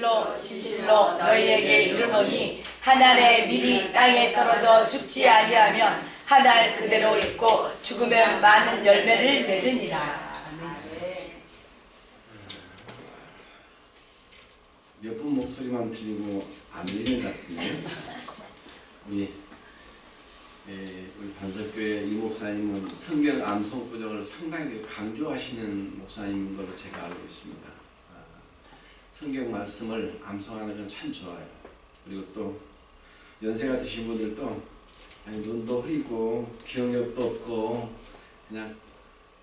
진실로 진실로 너희에게 이르노니 한 알에 밀이 땅에 떨어져 죽지 아니하면 한 알 그대로 있고 죽으면 많은 열매를 맺으니라. 몇 분 목소리만 들리고 안 들리는 것 같은데 우리 반석교회 이 목사님은 성경 암송 구절을 상당히 강조하시는 목사님인 걸로 제가 알고 있습니다. 성경 말씀을 암송하는 건 참 좋아요. 그리고 또 연세가 드신 분들도 눈도 흐리고 기억력도 없고 그냥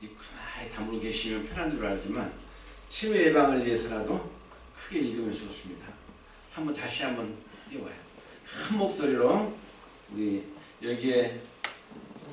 가만히 다물고 계시면 편한 줄 알지만 치매 예방을 위해서라도 크게 읽으면 좋습니다. 다시 한번 띄워요. 큰 목소리로 우리 여기에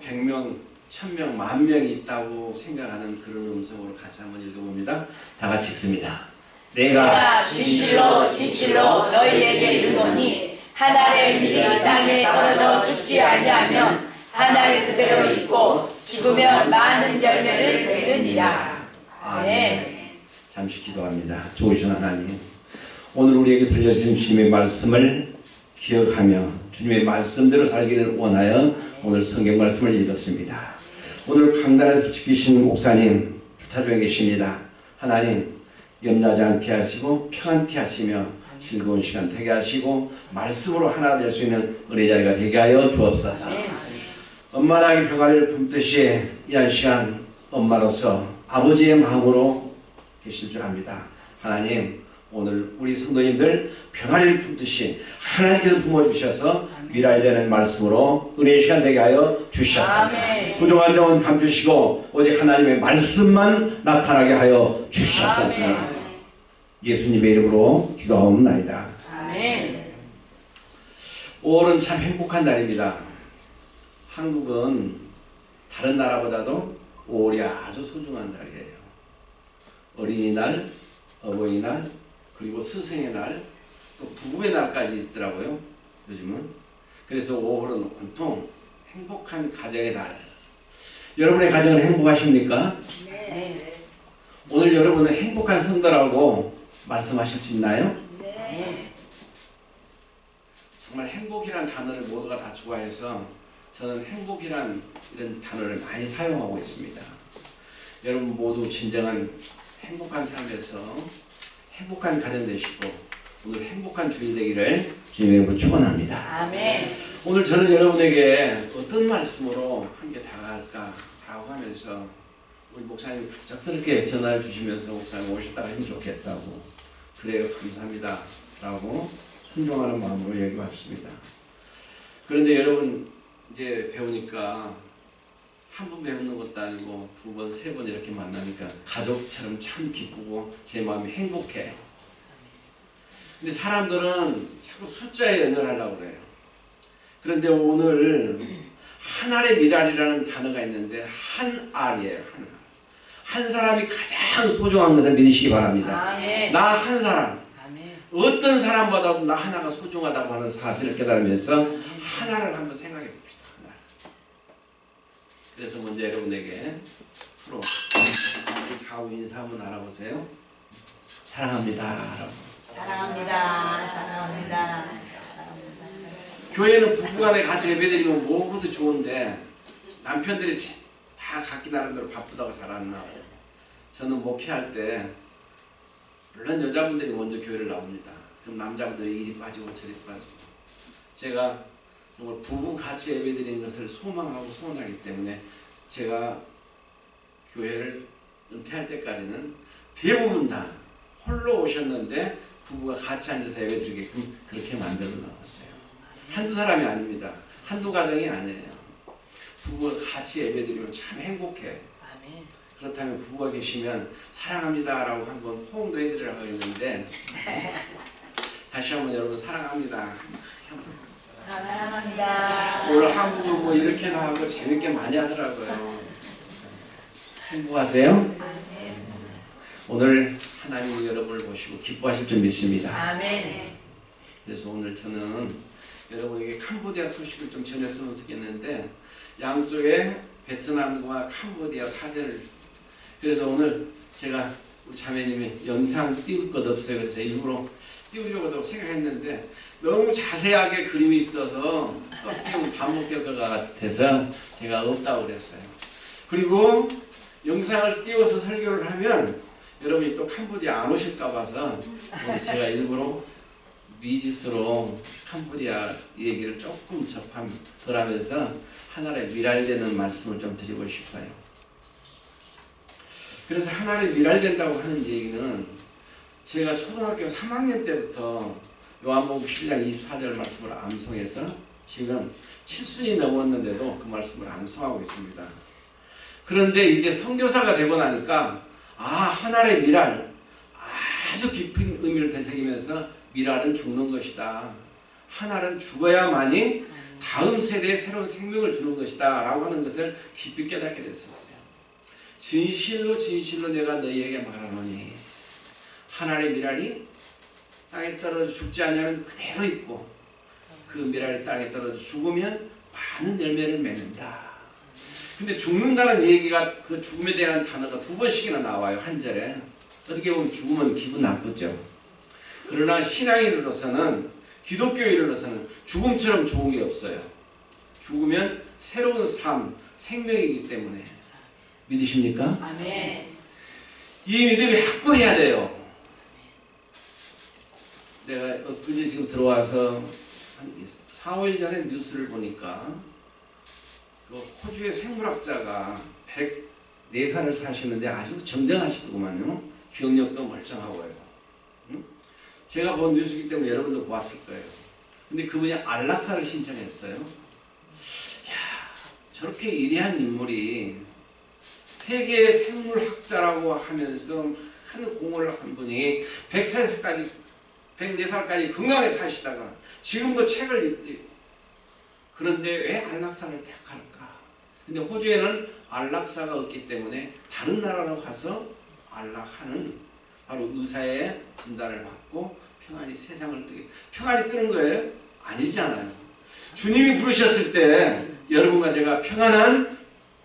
100명, 1000명, 10,000명이 있다고 생각하는 그런 음성으로 같이 한번 읽어봅니다. 다 같이 읽습니다. 내가 진실로 진실로 너희에게 이르노니 한 알의 밀이 땅에 떨어져 죽지 아니하면 한 알 그대로 있고 죽으면 많은 열매를 맺으니라. 아멘. 잠시 기도합니다. 좋으신 하나님, 오늘 우리에게 들려주신 주님의 말씀을 기억하며 주님의 말씀대로 살기를 원하여 오늘 성경 말씀을 읽었습니다. 오늘 강단에서 지키신 목사님 불타중에 계십니다. 하나님 염려하지 않게 하시고 평안케 하시며 즐거운 시간 되게 하시고 말씀으로 하나 될 수 있는 은혜 자리가 되게 하여 주옵소서. 엄마나게 병아리를 품듯이 이한 시간 엄마로서 아버지의 마음으로 계실 줄 압니다. 하나님, 오늘 우리 성도님들 병아리를 품듯이 하나님께서 품어주셔서 미랄되는 말씀으로 은혜의 시간 되게 하여 주시옵소서. 부족한 점은 감추시고 오직 하나님의 말씀만 나타나게 하여 주시옵소서. 예수님의 이름으로 기도하옵나이다. 아멘. 5월은 참 행복한 달입니다. 한국은 다른 나라보다도 5월이 아주 소중한 달이에요. 어린이날, 어버이날, 그리고 스승의 날, 또 부부의 날까지 있더라고요. 요즘은. 그래서 5월은 온통 행복한 가정의 달. 여러분의 가정은 행복하십니까? 네. 오늘 여러분은 행복한 성도라고 말씀하실 수 있나요? 네. 정말 행복이란 단어를 모두가 다 좋아해서 저는 행복이란 이런 단어를 많이 사용하고 있습니다. 여러분 모두 진정한 행복한 삶에서 행복한 가정 되시고 오늘 행복한 주일 되기를 주님의 이름으로 축원합니다. 아멘. 오늘 저는 여러분에게 어떤 말씀으로 함께 다가갈까라고 하면서 우리 목사님이 갑작스럽게 전화를 주시면서 목사님 오셨다가 하면 좋겠다고, 그래요 감사합니다 라고 순종하는 마음으로 여기 왔습니다. 그런데 여러분 이제 배우니까 한 번 배우는 것도 아니고 두 번, 세 번 이렇게 만나니까 가족처럼 참 기쁘고 제 마음이 행복해요. 근데 사람들은 자꾸 숫자에 연연하려고 그래요. 그런데 오늘 한 알의 미랄이라는 단어가 있는데 한 알이에요. 한 사람이 가장 소중한 것을 믿으시기 바랍니다. 아멘. 나 한 사람, 아멘. 어떤 사람보다도 나 하나가 소중하다고 하는 사실을 깨달으면서 하나를 한번 생각해 봅시다. 하나. 그래서 먼저 여러분에게 서로 좌우 인사 한번 알아보세요. 사랑합니다. 사랑합니다. 사랑합니다. 교회는 부부간에 같이 예배드리면 뭐고도 좋은데 남편들이 다 각기 나름대로 바쁘다고 잘 안 나와요. 저는 목회할 때 물론 여자분들이 먼저 교회를 나옵니다. 그럼 남자분들이 이리 빠지고 저리 빠지고, 제가 정말 부부 같이 예배드리는 것을 소망하고 소원하기 때문에 제가 교회를 은퇴할 때까지는 대부분 다 홀로 오셨는데 부부가 같이 앉아서 예배드리게끔 그렇게 만들어 나왔어요. 한두 사람이 아닙니다. 한두 가정이 아니에요. 부부가 같이 예배드리면 참 행복해. 아멘. 그렇다면 부부가 계시면 사랑합니다 라고 한번 호응도 해드리라고 했는데 다시 한번 여러분 사랑합니다. 사랑합니다. 오늘 한국은 뭐 이렇게도 하고 재밌게 많이 하더라고요. 행복하세요? 오늘 하나님이 여러분을 보시고 기뻐하실 줄 믿습니다. 아멘. 그래서 오늘 저는 여러분에게 캄보디아 소식을 좀 전했으면 좋겠는데 양쪽에 베트남과 캄보디아 사진을, 그래서 오늘 제가 우리 자매님이 영상 띄울 것 없어요. 그래서 일부러 띄우려고도 생각했는데 너무 자세하게 그림이 있어서 또 띄우면 밥 먹을 것 같아서 제가 없다고 그랬어요. 그리고 영상을 띄워서 설교를 하면 여러분이 또 캄보디아 안 오실까 봐서 제가 일부러 미지수로 캄보디아 얘기를 조금 덜 하면서 하나의 미랄되는 말씀을 좀 드리고 싶어요. 그래서 하나의 미랄된다고 하는 얘기는 제가 초등학교 3학년 때부터 요한복음 11장 24절 말씀을 암송해서 지금 7순이 넘었는데도 그 말씀을 암송하고 있습니다. 그런데 이제 선교사가 되고 나니까 하나의 미랄, 아주 깊은 의미를 되새기면서 미랄은 죽는 것이다. 하나는 죽어야만이 다음 세대에 새로운 생명을 주는 것이다 라고 하는 것을 깊이 깨닫게 됐었어요. 진실로 진실로 내가 너희에게 말하노니 하나의 미랄이 땅에 떨어져 죽지 않으면 그대로 있고 그 미랄이 땅에 떨어져 죽으면 많은 열매를 맺는다. 근데 죽는다는 얘기가 그 죽음에 대한 단어가 2번씩이나 나와요. 한 절에. 어떻게 보면 죽으면 기분 나쁘죠. 그러나 신앙인으로서는 기독교인으로서는 죽음처럼 좋은 게 없어요. 죽으면 새로운 삶, 생명이기 때문에. 믿으십니까? 아멘. 이 믿음이 확고해야 돼요. 내가 엊그제 지금 들어와서 한 4, 5일 전에 뉴스를 보니까 그 호주의 생물학자가 104살을 사시는데 아주 정정하시더구만요. 기억력도 멀쩡하고요. 제가 본 뉴스이기 때문에 여러분도 보았을 거예요. 근데 그분이 안락사를 신청했어요. 저렇게 위대한 인물이 세계의 생물학자라고 하면서 큰 공을 한 분이 104살까지 건강하게 사시다가 지금도 책을 읽지. 그런데 왜 안락사를 택할까? 근데 호주에는 안락사가 없기 때문에 다른 나라로 가서 안락하는 바로 의사의 진단을 받고 평안히 세상을 평안히 뜨는 거예요? 아니잖아요. 주님이 부르셨을 때 여러분과 제가 평안한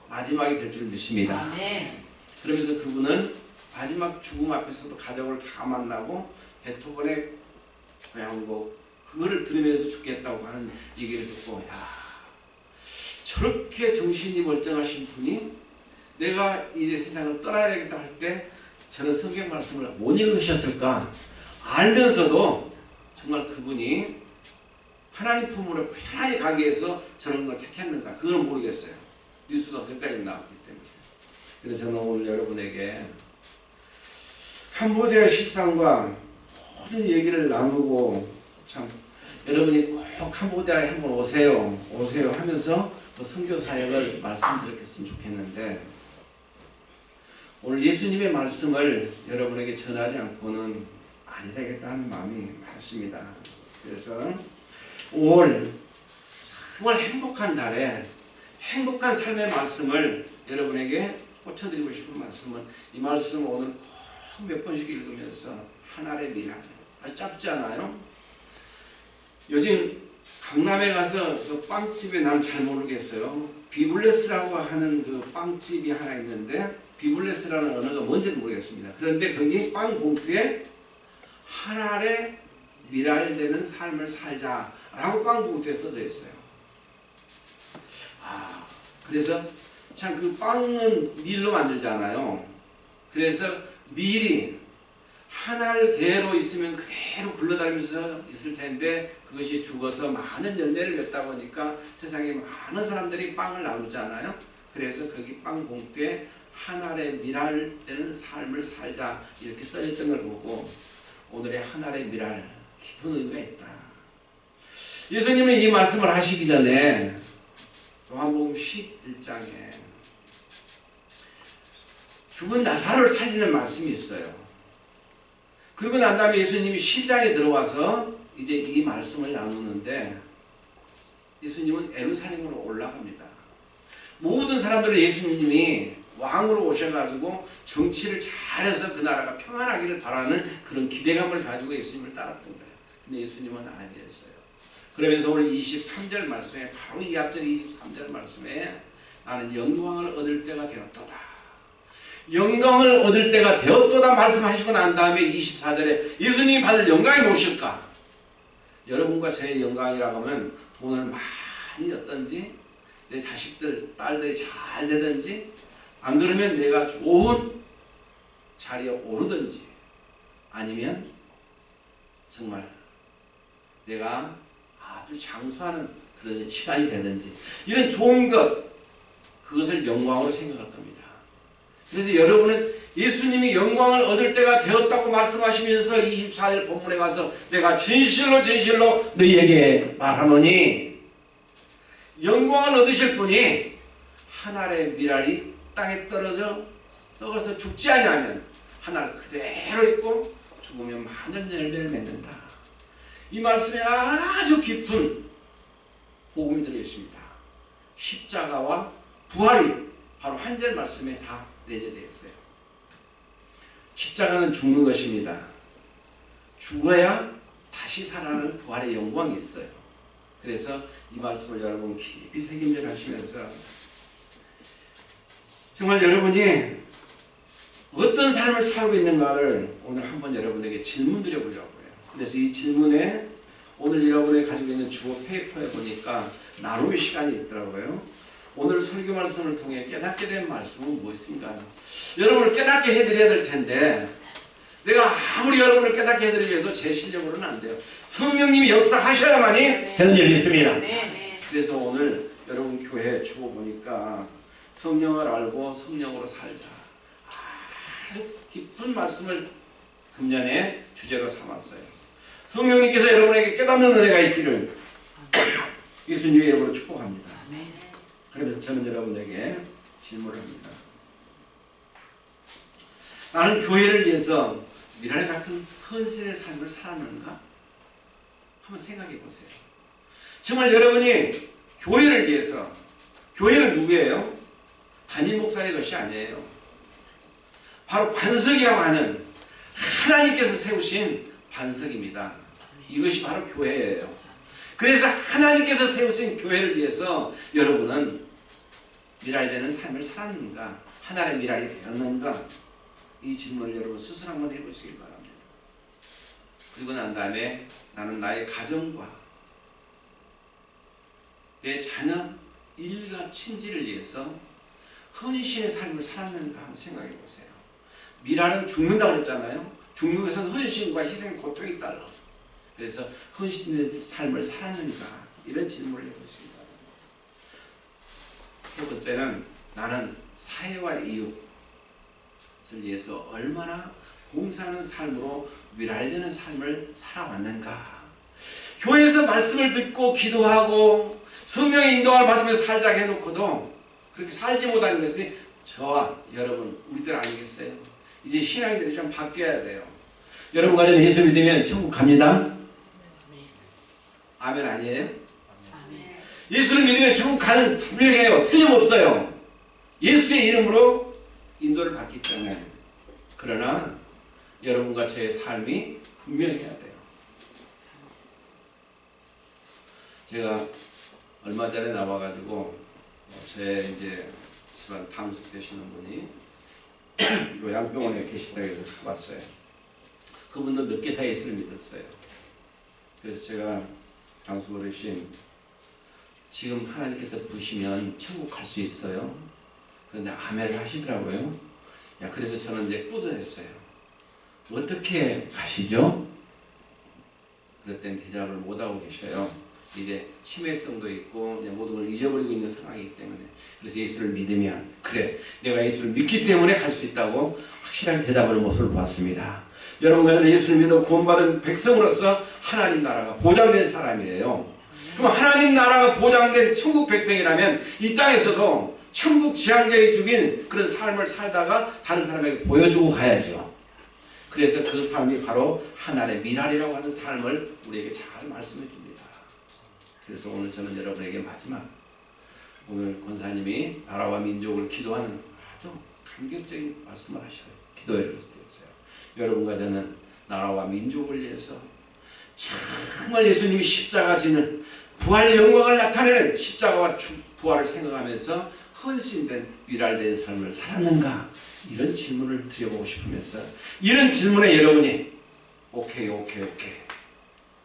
마지막이 될 줄 믿습니다. 아멘. 그러면서 그분은 마지막 죽음 앞에서도 가족을 다 만나고 베토벤의 고향곡 그거를 들으면서 죽겠다고 하는 얘기를 듣고 저렇게 정신이 멀쩡하신 분이 내가 이제 세상을 떠나야 되겠다 할 때 저는 성경 말씀을 못 읽으셨을까? 알면서도 정말 그분이 하나님 품으로 편하게 가기 위해서 저런 걸 택했는가? 그걸 모르겠어요. 뉴스가 거기까지 나왔기 때문에. 그래서 저는 오늘 여러분에게 캄보디아 실상과 모든 얘기를 나누고 참 여러분이 꼭 캄보디아에 한번 오세요 하면서 그 선교 사역을 말씀드렸으면 좋겠는데 오늘 예수님의 말씀을 여러분에게 전하지 않고는 아니 되겠다 하는 마음이 많습니다. 그래서 5월 정말 행복한 달에 행복한 삶의 말씀을 여러분에게 꽂혀드리고 싶은 말씀은 이 말씀을 오늘 꼭 몇 번씩 읽으면서 하나의 미랄 아주 짧지 않아요? 요즘 강남에 가서 그 빵집에 난 잘 모르겠어요. 비블레스라고 하는 그 빵집이 하나 있는데 비블레스라는 언어가 뭔지는 모르겠습니다. 그런데 거기 빵 봉투에 하나의 미랄되는 삶을 살자라고 빵 봉투에 써져 있어요. 그래서 참 그 빵은 밀로 만들잖아요. 그래서 밀이 한 알대로 있으면 그대로 굴러다니면서 있을 텐데 그것이 죽어서 많은 열매를 맺다 보니까 세상에 많은 사람들이 빵을 나누잖아요. 그래서 거기 빵 봉투에 한 알의 미랄되는 삶을 살자 이렇게 써있던 걸 보고 오늘의 한 알의 미랄 깊은 의미가 있다. 예수님은 이 말씀을 하시기 전에 요한복음 11장에 죽은 나사로를 살리는 말씀이 있어요. 그리고 난 다음에 예수님이 10장에 들어와서 이제 이 말씀을 나누는데 예수님은 예루살렘으로 올라갑니다. 모든 사람들은 예수님이 왕으로 오셔가지고 정치를 잘해서 그 나라가 평안하기를 바라는 그런 기대감을 가지고 예수님을 따랐던 거예요. 근데 예수님은 아니었어요. 그러면서 오늘 23절 말씀에 바로 이 앞절 23절 말씀에 나는 영광을 얻을 때가 되었도다. 영광을 얻을 때가 되었도다 말씀하시고 난 다음에 24절에 예수님이 받을 영광이 무엇일까? 여러분과 저의 영광이라고 하면 돈을 많이 얻든지 내 자식들, 딸들이 잘 되든지 안 그러면 내가 좋은 자리에 오르든지 아니면 정말 내가 아주 장수하는 그런 시간이 되든지 이런 좋은 것 그것을 영광으로 생각할 겁니다. 그래서 여러분은 예수님이 영광을 얻을 때가 되었다고 말씀하시면서 24절 본문에 가서 내가 진실로 진실로 너희에게 말하노니 영광을 얻으실 분이 한 알의 밀알이 땅에 떨어져 썩어서 죽지 아니하면 한 알 그대로 있고 죽으면 많은 열매를 맺는다. 이 말씀에 아주 깊은 복음이 들어있습니다. 십자가와 부활이 바로 한 절 말씀에 다 내재되어 있어요. 십자가는 죽는 것입니다. 죽어야 다시 살아나는 부활의 영광이 있어요. 그래서 이 말씀을 여러분 깊이 새김질 하시면서 정말 여러분이 어떤 삶을 살고 있는가를 오늘 한번 여러분에게 질문 드려보려고 해요. 그래서 이 질문에 오늘 여러분이 가지고 있는 주어 페이퍼에 보니까 나눔의 시간이 있더라고요. 오늘 설교 말씀을 통해 깨닫게 된 말씀은 무엇인가요? 여러분을 깨닫게 해드려야 될 텐데 내가 아무리 여러분을 깨닫게 해드리려도 제 실력으로는 안 돼요. 성령님이 역사하셔야만이 되는 일이 있습니다. 그래서 오늘 여러분 교회 주어 보니까 성령을 알고 성령으로 살자. 아주 깊은 말씀을 금년에 주제로 삼았어요. 성령님께서 여러분에게 깨닫는 은혜가 있기를 예수님의 이름으로 축복합니다. 그러면서 저는 여러분에게 질문을 합니다. 나는 교회를 위해서 미랄 같은 헌신의 삶을 살았는가? 한번 생각해 보세요. 정말 여러분이 교회를 위해서, 교회는 누구예요? 담임 목사의 것이 아니에요. 바로 반석이라고 하는 하나님께서 세우신 반석입니다. 이것이 바로 교회예요. 그래서 하나님께서 세우신 교회를 위해서 여러분은 미랄되는 삶을 살았는가? 하나님의 미랄이 되었는가? 이 질문을 여러분 스스로 한번 해보시기 바랍니다. 그리고 난 다음에 나는 나의 가정과 내 자녀, 일가, 친지를 위해서 헌신의 삶을 살았는가 한번 생각해 보세요. 미랄은 죽는다고 그랬잖아요. 죽는 것은 헌신과 희생, 고통이 있다. 그래서 헌신의 삶을 살았는가 이런 질문을 해보시기 바랍니다. 세 번째는 나는 사회와 이웃을 위해서 얼마나 봉사하는 삶으로 미랄되는 삶을 살아왔는가. 교회에서 말씀을 듣고 기도하고 성령의 인도를 받으면서 살자 해놓고도 그렇게 살지 못하는 것이 저와 여러분 우리들 아니겠어요? 이제 신앙인들이 좀 바뀌어야 돼요. 여러분과 저는 예수 믿으면 천국 갑니다. 아멘 아니에요? 예수를 믿으면 천국 가는 분명해요. 틀림없어요. 예수의 이름으로 인도를 받기 때문에. 그러나 여러분과 저의 삶이 분명해야 돼요. 제가 얼마 전에 나와가지고 제 이제 집안 당숙 되시는 분이 요양병원에 계시다고 해서 가봤어요. 그분도 늦게 예수를 믿었어요. 그래서 제가 당숙 어르신 지금 하나님께서 부르시면 천국 갈 수 있어요. 그런데 아멘을 하시더라고요. 야, 그래서 저는 이제 뿌듯했어요. 어떻게 가시죠? 그랬더니 대답을 못하고 계셔요. 이제 치매성도 있고 이제 모든 걸 잊어버리고 있는 상황이기 때문에. 그래서 예수를 믿으면 그래 내가 예수를 믿기 때문에 갈 수 있다고 확실하게 대답하는 모습을 보았습니다. 여러분과 저는 예수를 믿어 구원받은 백성으로서 하나님 나라가 보장된 사람이에요. 그럼 하나님 나라가 보장된 천국 백성이라면 이 땅에서도 천국 지향자의 죽인 그런 삶을 살다가 다른 사람에게 보여주고 가야죠. 그래서 그 삶이 바로 하나님의 미랄이라고 하는 삶을 우리에게 잘 말씀해 줍니다. 그래서 오늘 저는 여러분에게 마지막 오늘 권사님이 나라와 민족을 기도하는 아주 감격적인 말씀을 하셔요. 기도를 드렸어요. 여러분과 저는 나라와 민족을 위해서 정말 예수님이 십자가 지는 부활 영광을 나타내는 십자가와 부활을 생각하면서 헌신된 위랄된 삶을 살았는가? 이런 질문을 드려보고 싶으면서 이런 질문에 여러분이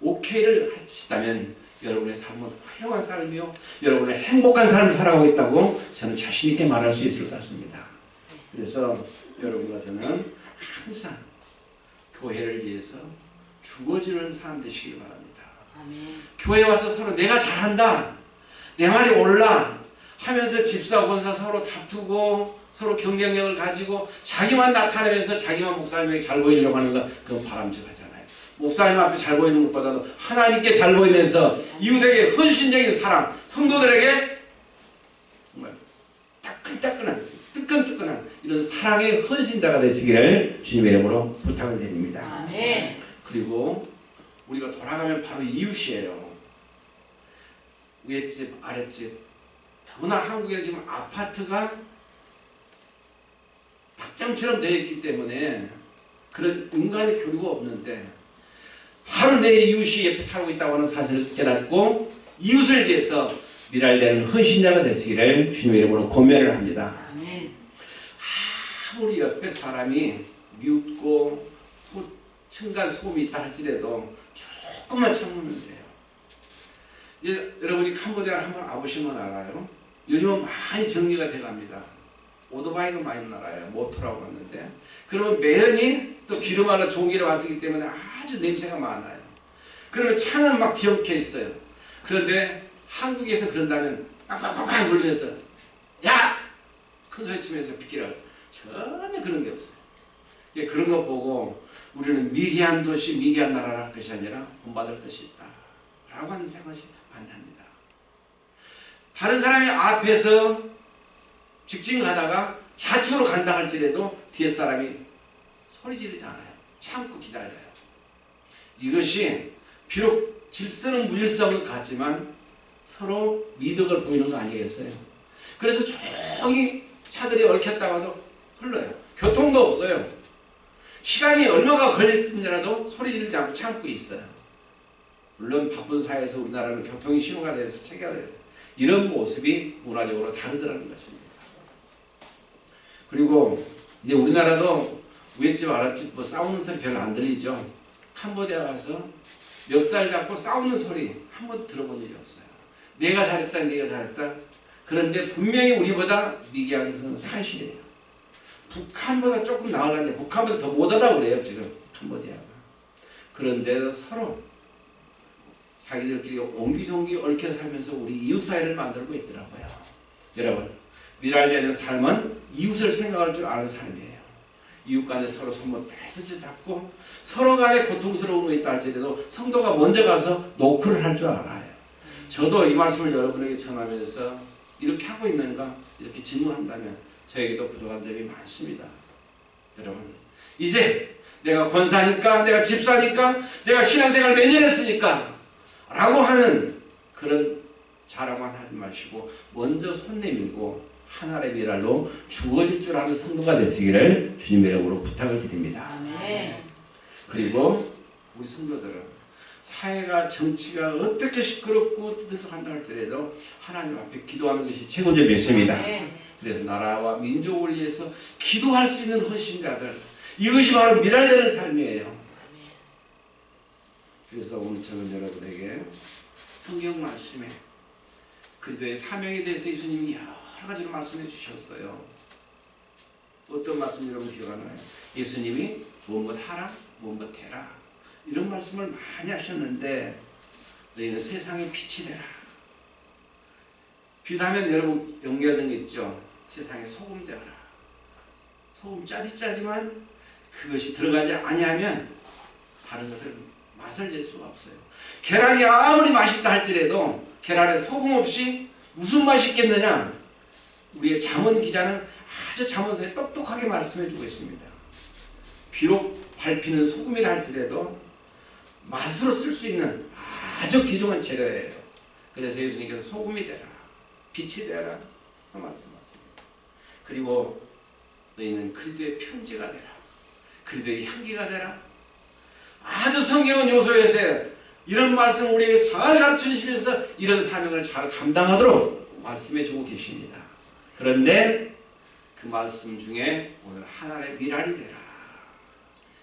오케이를 하시다면 여러분의 삶은 훌륭한 삶이요 여러분의 행복한 삶을 살아가고 있다고 저는 자신 있게 말할 수 있을 것 같습니다. 그래서 여러분과 저는 항상 교회를 위해서 죽어지는 사람 되시길 바랍니다. 교회 와서 서로 내가 잘한다, 내 말이 옳라 하면서 집사 권사 서로 다투고 서로 경쟁력을 가지고 자기만 나타내면서 자기만 목사님에게 잘 보이려고 하는 거, 그건 바람직하잖아요. 목사님 앞에 잘 보이는 것보다도 하나님께 잘 보이면서 이웃에게 헌신적인 사랑, 성도들에게 정말 뜨끈뜨끈한 이런 사랑의 헌신자가 되시기를 주님의 이름으로 부탁을 드립니다. 아멘. 그리고 우리가 돌아가면 바로 이웃이에요. 위에집 아랫집, 더구나 한국에는 지금 아파트가 닭장처럼 되어 있기 때문에 그런 인간의 교류가 없는데 바로 내 이웃이 옆에 살고 있다고 하는 사실을 깨닫고 이웃을 위해서 미랄되는 헌신자가 되시기를 주님의 이름으로 권면을 합니다. 아멘. 아무리 옆에 사람이 미웃고 층간 소음이 있다 할지라도 조금만 참으면 돼요. 이제 여러분이 캄보디아를 한번 와보시면 알아요. 요즘은 많이 정리가 돼갑니다. 오토바이가 많이 나가요. 모터라고 하는데 그러면 매연이 또 기름알로 좋은 기름 안 쓰기 때문에 아주 냄새가 많아요. 그러면 차는 막 뒤엉켜 있어요. 그런데 한국에서 그런다면 빡빡빡 돌리면서 야! 큰 소리 치면서 비키라고 전혀 그런 게 없어요. 그런 거 보고 우리는 미개한 도시, 미개한 나라라 할 것이 아니라 본받을 것이 있다 라고 하는 생각이 많이 합니다. 다른 사람이 앞에서 직진 가다가 좌측으로 간다 할지라도 뒤에 사람이 소리 지르지 않아요. 참고 기다려요. 이것이 비록 질서는 무질서한 것 같지만 서로 미덕을 보이는 거 아니겠어요? 그래서 조용히 차들이 얽혔다가도 흘러요. 교통도 없어요. 시간이 얼마가 걸릴지라도 소리 지르지 않고 참고 있어요. 물론 바쁜 사회에서 우리나라는 교통이 신호가 돼서 체계가 돼요. 이런 모습이 문화적으로 다르더라는 것입니다. 그리고 이제 우리나라도 윗집 아랫집 뭐 싸우는 소리 별로 안 들리죠. 캄보디아 가서 멱살 잡고 싸우는 소리 한 번도 들어본 일이 없어요. 내가 잘했다, 네가 잘했다. 그런데 분명히 우리보다 미개한 것은 사실이에요. 북한보다 조금 나으려는데 북한보다 더 못하다고 그래요 지금 캄보디아가. 그런데 서로 자기들끼리 옹기종기 얽혀 살면서 우리 이웃 사회를 만들고 있더라고요. 여러분, 미랄되는 삶은 이웃을 생각할 줄 아는 삶이에요. 이웃 간에 서로 손목 떼듯이 잡고 서로 간에 고통스러운 거 있다 할지라도 성도가 먼저 가서 노크를 할 줄 알아요. 저도 이 말씀을 여러분에게 전하면서 이렇게 하고 있는가 이렇게 질문한다면 저에게도 부족한 점이 많습니다. 여러분, 이제 내가 권사니까, 내가 집사니까, 내가 신앙생활 몇 년 했으니까 라고 하는 그런 자랑만 하지 마시고 먼저 손 내밀고 하나의 미랄로 주어질 줄 아는 성도가 되시기를 주님의 이름으로 부탁을 드립니다. 아멘. 그리고 우리 성도들은 사회가 정치가 어떻게 시끄럽고 뜨뜻한다 할지라도 하나님 앞에 기도하는 것이 최고의 맺습니다. 그래서 나라와 민족을 위해서 기도할 수 있는 헌신자들, 이것이 바로 미랄되는 삶이에요. 그래서 오늘 저는 여러분에게 성경 말씀에 그리스도의 사명에 대해서 예수님이 여러 가지로 말씀해 주셨어요. 어떤 말씀 여러분 기억하나요? 예수님이 무엇 하라, 무엇 해라 이런 말씀을 많이 하셨는데 너희는 세상의 빛이 되라. 빛하면 여러분 연결된 게 있죠. 세상에 소금 되어라. 소금 짜지만 그것이 들어가지 아니하면 다른 것을 맛을 낼 수가 없어요. 계란이 아무리 맛있다 할지라도 계란에 소금 없이 무슨 맛이 있겠느냐. 우리의 잠언 기자는 아주 잠언서에 똑똑하게 말씀해 주고 있습니다. 비록 밟히는 소금이라 할지라도 맛으로 쓸 수 있는 아주 귀중한 재료예요. 그래서 예수님께서 소금이 되라, 빛이 되라 말씀하십니다. 그리고 너희는 그리스도의 편지가 되라, 그리스도의 향기가 되라. 아주 성경은 요소에서 이런 말씀 우리에게 잘 가르쳐 주시면서 이런 사명을 잘 감당하도록 말씀해 주고 계십니다. 그런데 그 말씀 중에 오늘 하나의 미랄이 되라.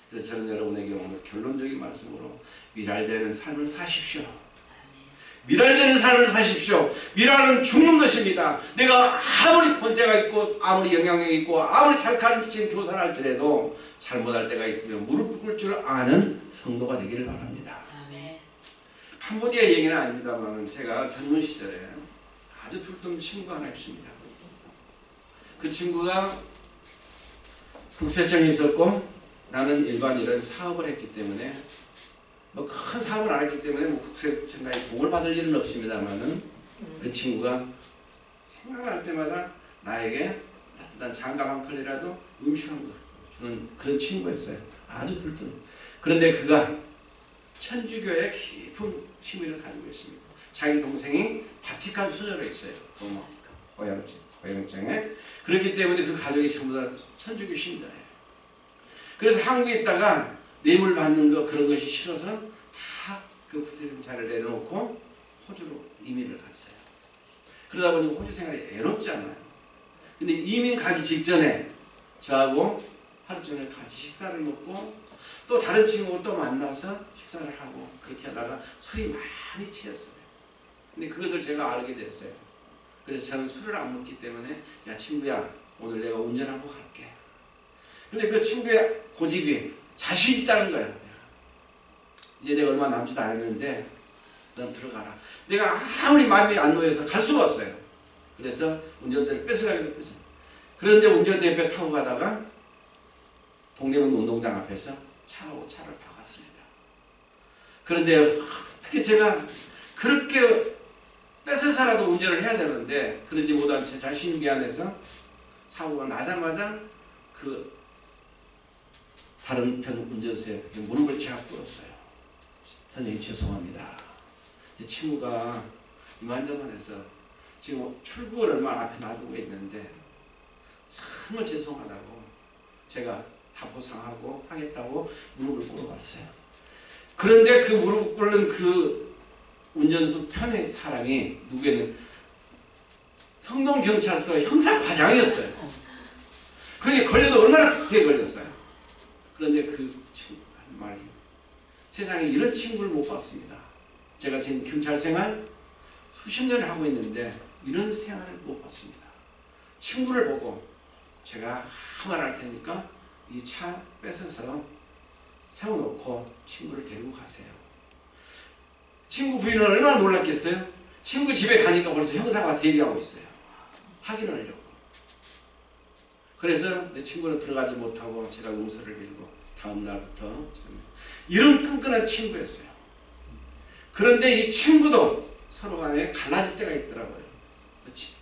그래서 저는 여러분에게 오늘 결론적인 말씀으로 미랄되는 삶을 사십시오. 미랄되는 삶을 사십시오. 미랄은 죽는 것입니다. 내가 아무리 권세가 있고 아무리 영향력이 있고 아무리 잘 가르친 교사를 할지라도 잘못할 때가 있으면 무릎 꿇을 줄 아는 성도가 되기를 바랍니다. 캄보디아 얘기는 아닙니다만 제가 젊은 시절에 아주 둘돈 친구가 하나 있습니다. 그 친구가 국세청에 있었고 나는 일반 이런 사업을 했기 때문에 뭐 큰 사업을 안 했기 때문에 뭐 국세청까지 복을 받을 일은 없습니다만은 그 친구가 생각날 때마다 나에게 따뜻한 장갑 한 컬이라도 음식 한 거 주는 그런 친구였어요. 아주 둘돈. 그런데 그가 천주교의 깊은 취미를 가지고 있습니다. 자기 동생이 바티칸 수녀로 있어요. 고향장에. 그렇기 때문에 그 가족이 전부 다 천주교 신자예요. 그래서 한국에 있다가 뇌물 받는 거 그런 것이 싫어서 다 그 국세청차를 내려놓고 호주로 이민을 갔어요. 그러다 보니 호주 생활이 애롭잖아요. 근데 이민 가기 직전에 저하고 하루 종일 같이 식사를 먹고 또 다른 친구를 또 만나서 식사를 하고 그렇게 하다가 술이 많이 취했어요. 근데 그것을 제가 알게 됐어요. 그래서 저는 술을 안 먹기 때문에 야 친구야 오늘 내가 운전하고 갈게. 근데 그 친구의 고집이 자신 있다는 거예요. 이제 내가 얼마 남지도 않았는데 넌 들어가라. 내가 아무리 마음이 안 놓여서 갈 수가 없어요. 그래서 운전대를 뺏어가게 됐어요. 그런데 운전대 타고 가다가 동대문 운동장 앞에서 차를 박았습니다. 그런데 특히 제가 그렇게 뺏어서라도 운전을 해야 되는데 그러지 못한 제 자신 미안해서 사고가 나자마자 그 다른 편 운전수에 무릎을 제가 꿇었어요. 선생님 죄송합니다. 제 친구가 이만저만해서 지금 출국을 얼마 앞에 놔두고 있는데 정말 죄송하다고 제가 다 보상하고 하겠다고 무릎을 꿇어봤어요. 그런데 그 무릎 꿇는 그 운전수 편의 사람이 누구였는 성동경찰서 형사과장이었어요. 그러니까 걸려도 얼마나 되게 걸렸어요. 그런데 그 친구가 한 말이 세상에 이런 친구를 못 봤습니다. 제가 지금 경찰 생활 수십 년을 하고 있는데 이런 생활을 못 봤습니다. 친구를 보고 제가 한 말 할 테니까 이 차 뺏어서 세워놓고 친구를 데리고 가세요. 친구 부인은 얼마나 놀랐겠어요? 친구 집에 가니까 벌써 형사가 대기하고 있어요. 확인을 하려고. 그래서 내 친구는 들어가지 못하고 제가 용서를 빌고 다음 날부터 이런 끈끈한 친구였어요. 그런데 이 친구도 서로 간에 갈라질 때가 있더라고요.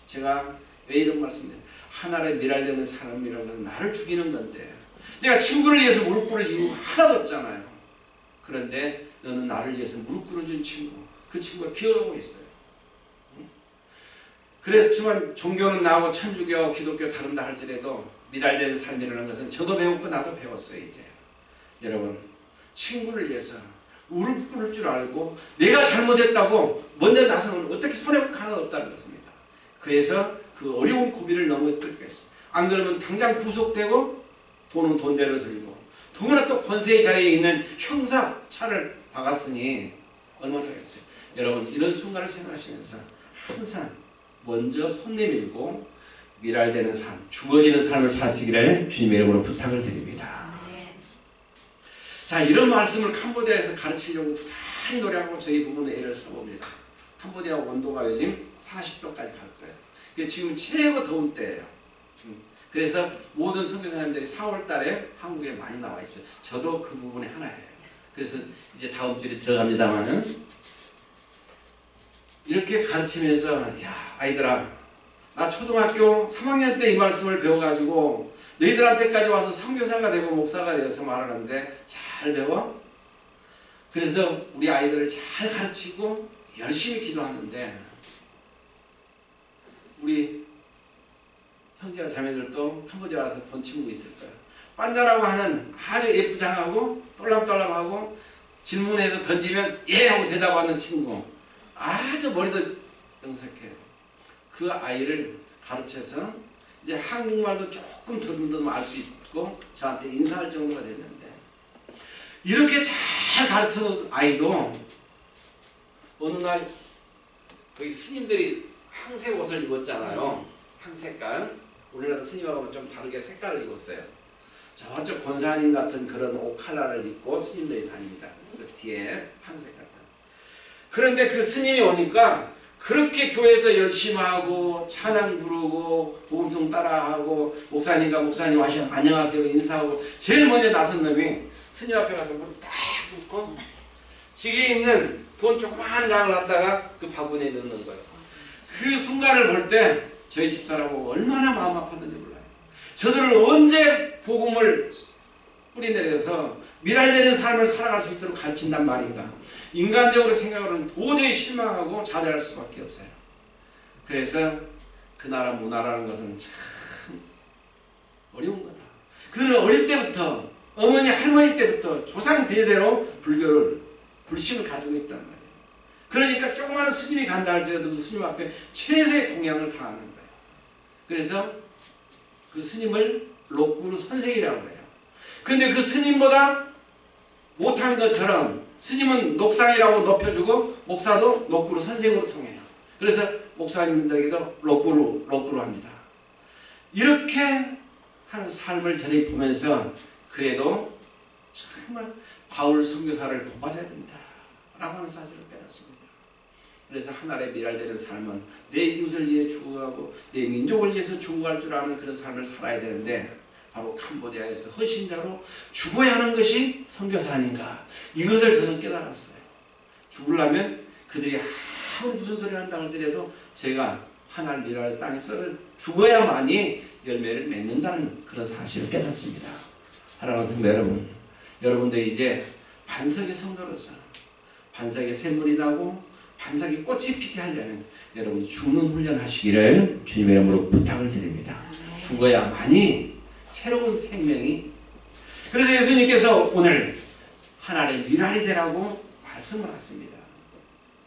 제가 왜 이런 말씀드려요? 하나의 미랄되는 사람이라는 것은 나를 죽이는 건데 내가 친구를 위해서 무릎 꿇을 이유가 하나도 없잖아요. 그런데 너는 나를 위해서 무릎 꿇어준 친구, 그 친구가 기억하고 있어요. 그렇지만 종교는 나하고 천주교, 기독교 다른다 할지라도 미랄되는 삶이라는 것은 저도 배웠고 나도 배웠어요. 이제 여러분 친구를 위해서 무릎 꿇을 줄 알고 내가 잘못했다고 먼저 나서는 어떻게 손해볼 거 하나도 없다는 것입니다. 그래서 그 어려운 고비를 넘어갈 때가 있어요. 안 그러면 당장 구속되고 돈은 돈대로 들고 더구나 또 권세의 자리에 있는 형사 차를 박았으니 얼마나 하겠어요. 여러분 이런 순간을 생각하시면서 항상 먼저 손 내밀고 미랄되는 삶, 죽어지는 삶을 사시기를 주님의 이름으로 부탁을 드립니다. 자, 이런 말씀을 캄보디아에서 가르치려고 부단히 노력하고 저희 부부는 애를 써봅니다. 캄보디아 온도가 요즘 40도까지 갈 거예요. 지금 최고 더운 때예요. 그래서 모든 선교사님들이 4월 달에 한국에 많이 나와 있어요. 저도 그 부분의 하나예요. 그래서 이제 다음 주에 들어갑니다만은 이렇게 가르치면서 야 아이들아 나 초등학교 3학년 때 이 말씀을 배워가지고 너희들한테까지 와서 선교사가 되고 목사가 되어서 말하는데 잘 배워? 그래서 우리 아이들을 잘 가르치고 열심히 기도하는데 우리 형제와 자매들도 캄보디아 와서 본 친구가 있을 거예요. 빤자라고 하는 아주 예쁘장하고 똘람똘람하고 질문해서 던지면 예 하고 대답하는 친구 아주 머리도 영색해요. 그 아이를 가르쳐서 이제 한국말도 조금 더듬더듬 알 수 있고 저한테 인사할 정도가 됐는데 이렇게 잘 가르쳐놓은 아이도 어느 날 거기 스님들이 항색 옷을 입었잖아요. 항색깔. 우리나라 스님하고는 좀 다르게 색깔을 입었어요. 저쪽 권사님 같은 그런 옷 컬러를 입고 스님들이 다닙니다. 그 뒤에 항색 같은. 그런데 그 스님이 오니까 그렇게 교회에서 열심히 하고 찬양 부르고 복음성 따라하고 목사님과 목사님 와셔 안녕하세요 인사하고 제일 먼저 나선 놈이 스님 앞에 가서 무릎 딱 꿇고 지게 있는 돈 조그마한 양을 갖다가 그 바구니에 넣는 거예요. 그 순간을 볼 때 저희 집사람하고 얼마나 마음 아팠는지 몰라요. 저들을 언제 복음을 뿌리내려서 미랄되는 삶을 살아갈 수 있도록 가르친단 말인가. 인간적으로 생각으로는 도저히 실망하고 좌절할 수밖에 없어요. 그래서 그 나라 문화라는 것은 참 어려운 거다. 그들은 어릴 때부터 어머니 할머니 때부터 조상 대대로 불신을 가지고 있단 말이에요. 그러니까 조그마한 스님이 간다 할지라도 그 스님 앞에 최소의 공양을 다하는 거예요. 그래서 그 스님을 록구루 선생이라고 해요. 근데 그 스님보다 못한 것처럼 스님은 녹상이라고 높여주고 목사도 록구루 선생으로 통해요. 그래서 목사님들에게도 록구루 합니다. 이렇게 하는 삶을 저희 보면서 그래도 정말 바울 선교사를 본받아야 된다 라고 하는 사실을 깨닫습니다. 그래서 하나의 미랄되는 삶은 내 이웃을 위해 죽어가고 내 민족을 위해서 죽어갈 줄 아는 그런 삶을 살아야 되는데 바로 캄보디아에서 헌신자로 죽어야 하는 것이 선교사 아닌가. 이것을 저는 깨달았어요. 죽으려면 그들이 아무리 무슨 소리를 한다 할지라도 제가 하나님 미랄 땅에서 죽어야만이 열매를 맺는다는 그런 사실을 깨닫습니다. 사랑하는 성도 여러분, 여러분도 이제 반석의 성도로서 반석의 샘물이 나고 반석의 꽃이 피게 하려면 여러분이 죽는 훈련 하시기를 주님의 이름으로 부탁을 드립니다. 죽어야만이 새로운 생명이. 그래서 예수님께서 오늘 하나님의 미랄이 되라고 말씀을 하십니다.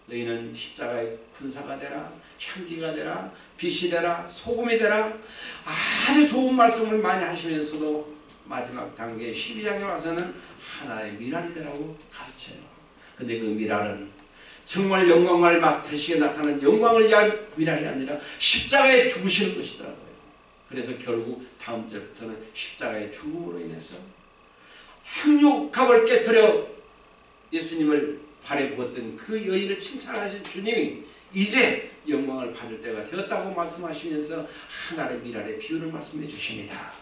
너희는 십자가의 군사가 되라, 향기가 되라, 빛이 되라, 소금이 되라. 아주 좋은 말씀을 많이 하시면서도 마지막 단계 12장에 와서는 하나의 미랄이 되라고 가르쳐요. 근데 그 미랄은 정말 영광을 막대시에 나타나는 영광을 위한 미랄이 아니라 십자가에 죽으시는 것이더라고요. 그래서 결국 다음 절부터는 십자가의 죽음으로 인해서 항육갑을 깨뜨려 예수님을 발에 부었던 그 여인을 칭찬하신 주님이 이제 영광을 받을 때가 되었다고 말씀하시면서 하나의 미랄의 비유를 말씀해 주십니다.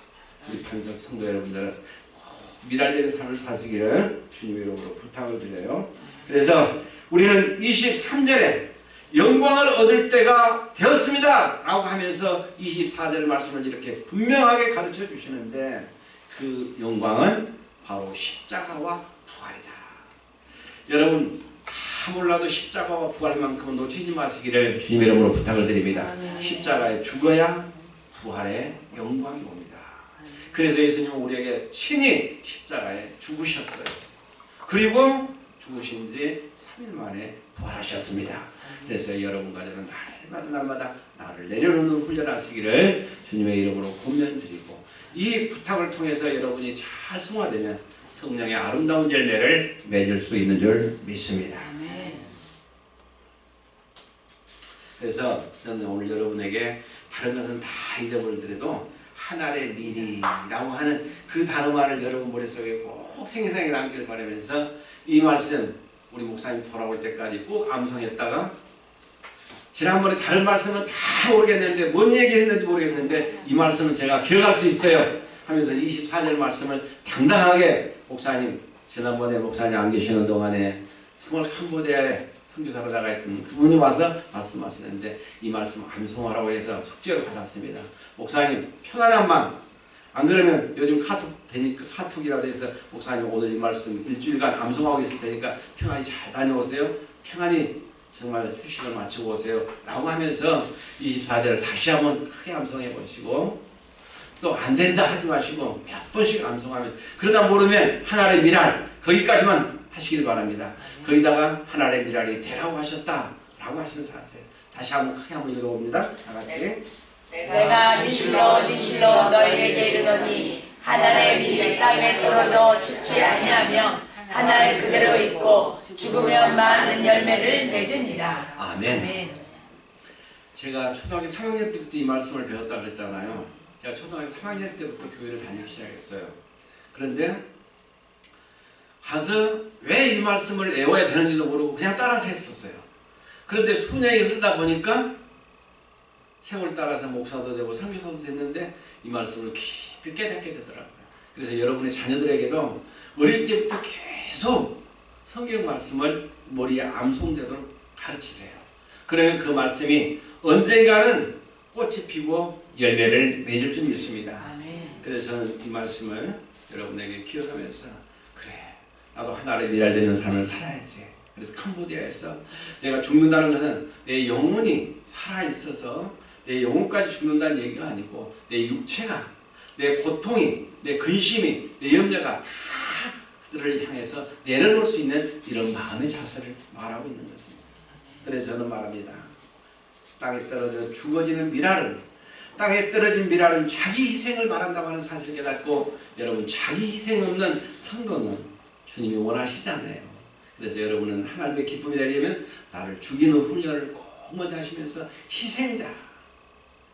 우리 반석 성도 여러분들은 꼭 미랄되는 삶을 사시기를 주님의 이름으로 부탁을 드려요. 그래서 우리는 23절에 영광을 얻을 때가 되었습니다 라고 하면서 24절 말씀을 이렇게 분명하게 가르쳐 주시는데 그 영광은 바로 십자가와 부활이다. 여러분 다 몰라도 십자가와 부활만큼은 놓치지 마시기를 주님의 이름으로 부탁을 드립니다. 십자가에 죽어야 부활의 영광이 옵니다. 그래서 예수님은 우리에게 친히 십자가에 죽으셨어요. 그리고 죽으신 지 3일 만에 부활하셨습니다. 그래서 여러분과 저는 날마다 나를 내려놓는 훈련하시기를 주님의 이름으로 권면드리고 이 부탁을 통해서 여러분이 잘 승화되면 성령의 아름다운 열매를 맺을 수 있는 줄 믿습니다. 그래서 저는 오늘 여러분에게 다른 것은 다 잊어버리더라도 하나의 미리라고 하는 그 단어만을 여러분 머릿속에 꼭 생생하게 남기를 바라면서 이 말씀 우리 목사님 돌아올 때까지 꼭 암송했다가 지난번에 다른 말씀은 다 모르겠는데 뭔 얘기했는지 모르겠는데 이 말씀은 제가 기억할 수 있어요 하면서 24절 말씀을 당당하게 목사님 지난번에 목사님 안 계시는 동안에 정말 캄보디아에 선교사로 나가있던 그분이 와서 말씀하시는데 이 말씀 암송하라고 해서 숙제로 받았습니다. 목사님 편안한 마음 안 그러면 요즘 카톡이라도 해서 목사님 오늘 이 말씀 일주일간 암송하고 있을 테니까 평안히 잘 다녀오세요. 평안히 정말 휴식을 마치고 오세요 라고 하면서 24절을 다시 한번 크게 암송해 보시고 또 안 된다 하지 마시고 몇 번씩 암송하면 그러다 모르면 하나의 미랄 거기까지만 하시길 바랍니다. 거기다가 하나의 미랄이 되라고 하셨다 라고 하시는 사실 다시 한번 크게 한번 읽어봅니다. 다 같이 내가 진실로 진실로 너희에게 이르노니 하늘의 밀이 땅에 떨어져 죽지 아니하며 하늘 그대로 있고 죽으면 많은 열매를 맺으니라. 아멘. 제가 초등학교 3학년 때부터 이 말씀을 배웠다 그랬잖아요. 제가 초등학교 3학년 때부터 교회를 다니기 시작했어요. 그런데 가서 왜 이 말씀을 외워야 되는지도 모르고 그냥 따라서 했었어요. 그런데 수년이 흐르다 보니까 세월 따라서 목사도 되고 선교사도 됐는데 이 말씀을 깊이 깨닫게 되더라고요. 그래서 여러분의 자녀들에게도 어릴 때부터 계속 성경 말씀을 머리에 암송되도록 가르치세요. 그러면 그 말씀이 언젠가는 꽃이 피고 열매를 맺을 줄 믿습니다. 아멘. 그래서 저는 이 말씀을 여러분에게 기억하면서 그래 나도 하나님의 미랄되는 삶을 살아야지. 그래서 캄보디아에서 내가 죽는다는 것은 내 영혼이 살아있어서 내 영혼까지 죽는다는 얘기가 아니고 내 육체가 내 고통이 내 근심이 내 염려가 다 그들을 향해서 내려놓을 수 있는 이런 마음의 자세를 말하고 있는 것입니다. 그래서 저는 말합니다. 땅에 떨어져 죽어지는 미랄은 땅에 떨어진 미랄은 자기 희생을 말한다고 하는 사실을 깨닫고 여러분 자기 희생 없는 성도는 주님이 원하시잖아요. 그래서 여러분은 하나님의 기쁨이 되려면 나를 죽이는 훈련을 꼭 먼저 하시면서 희생자,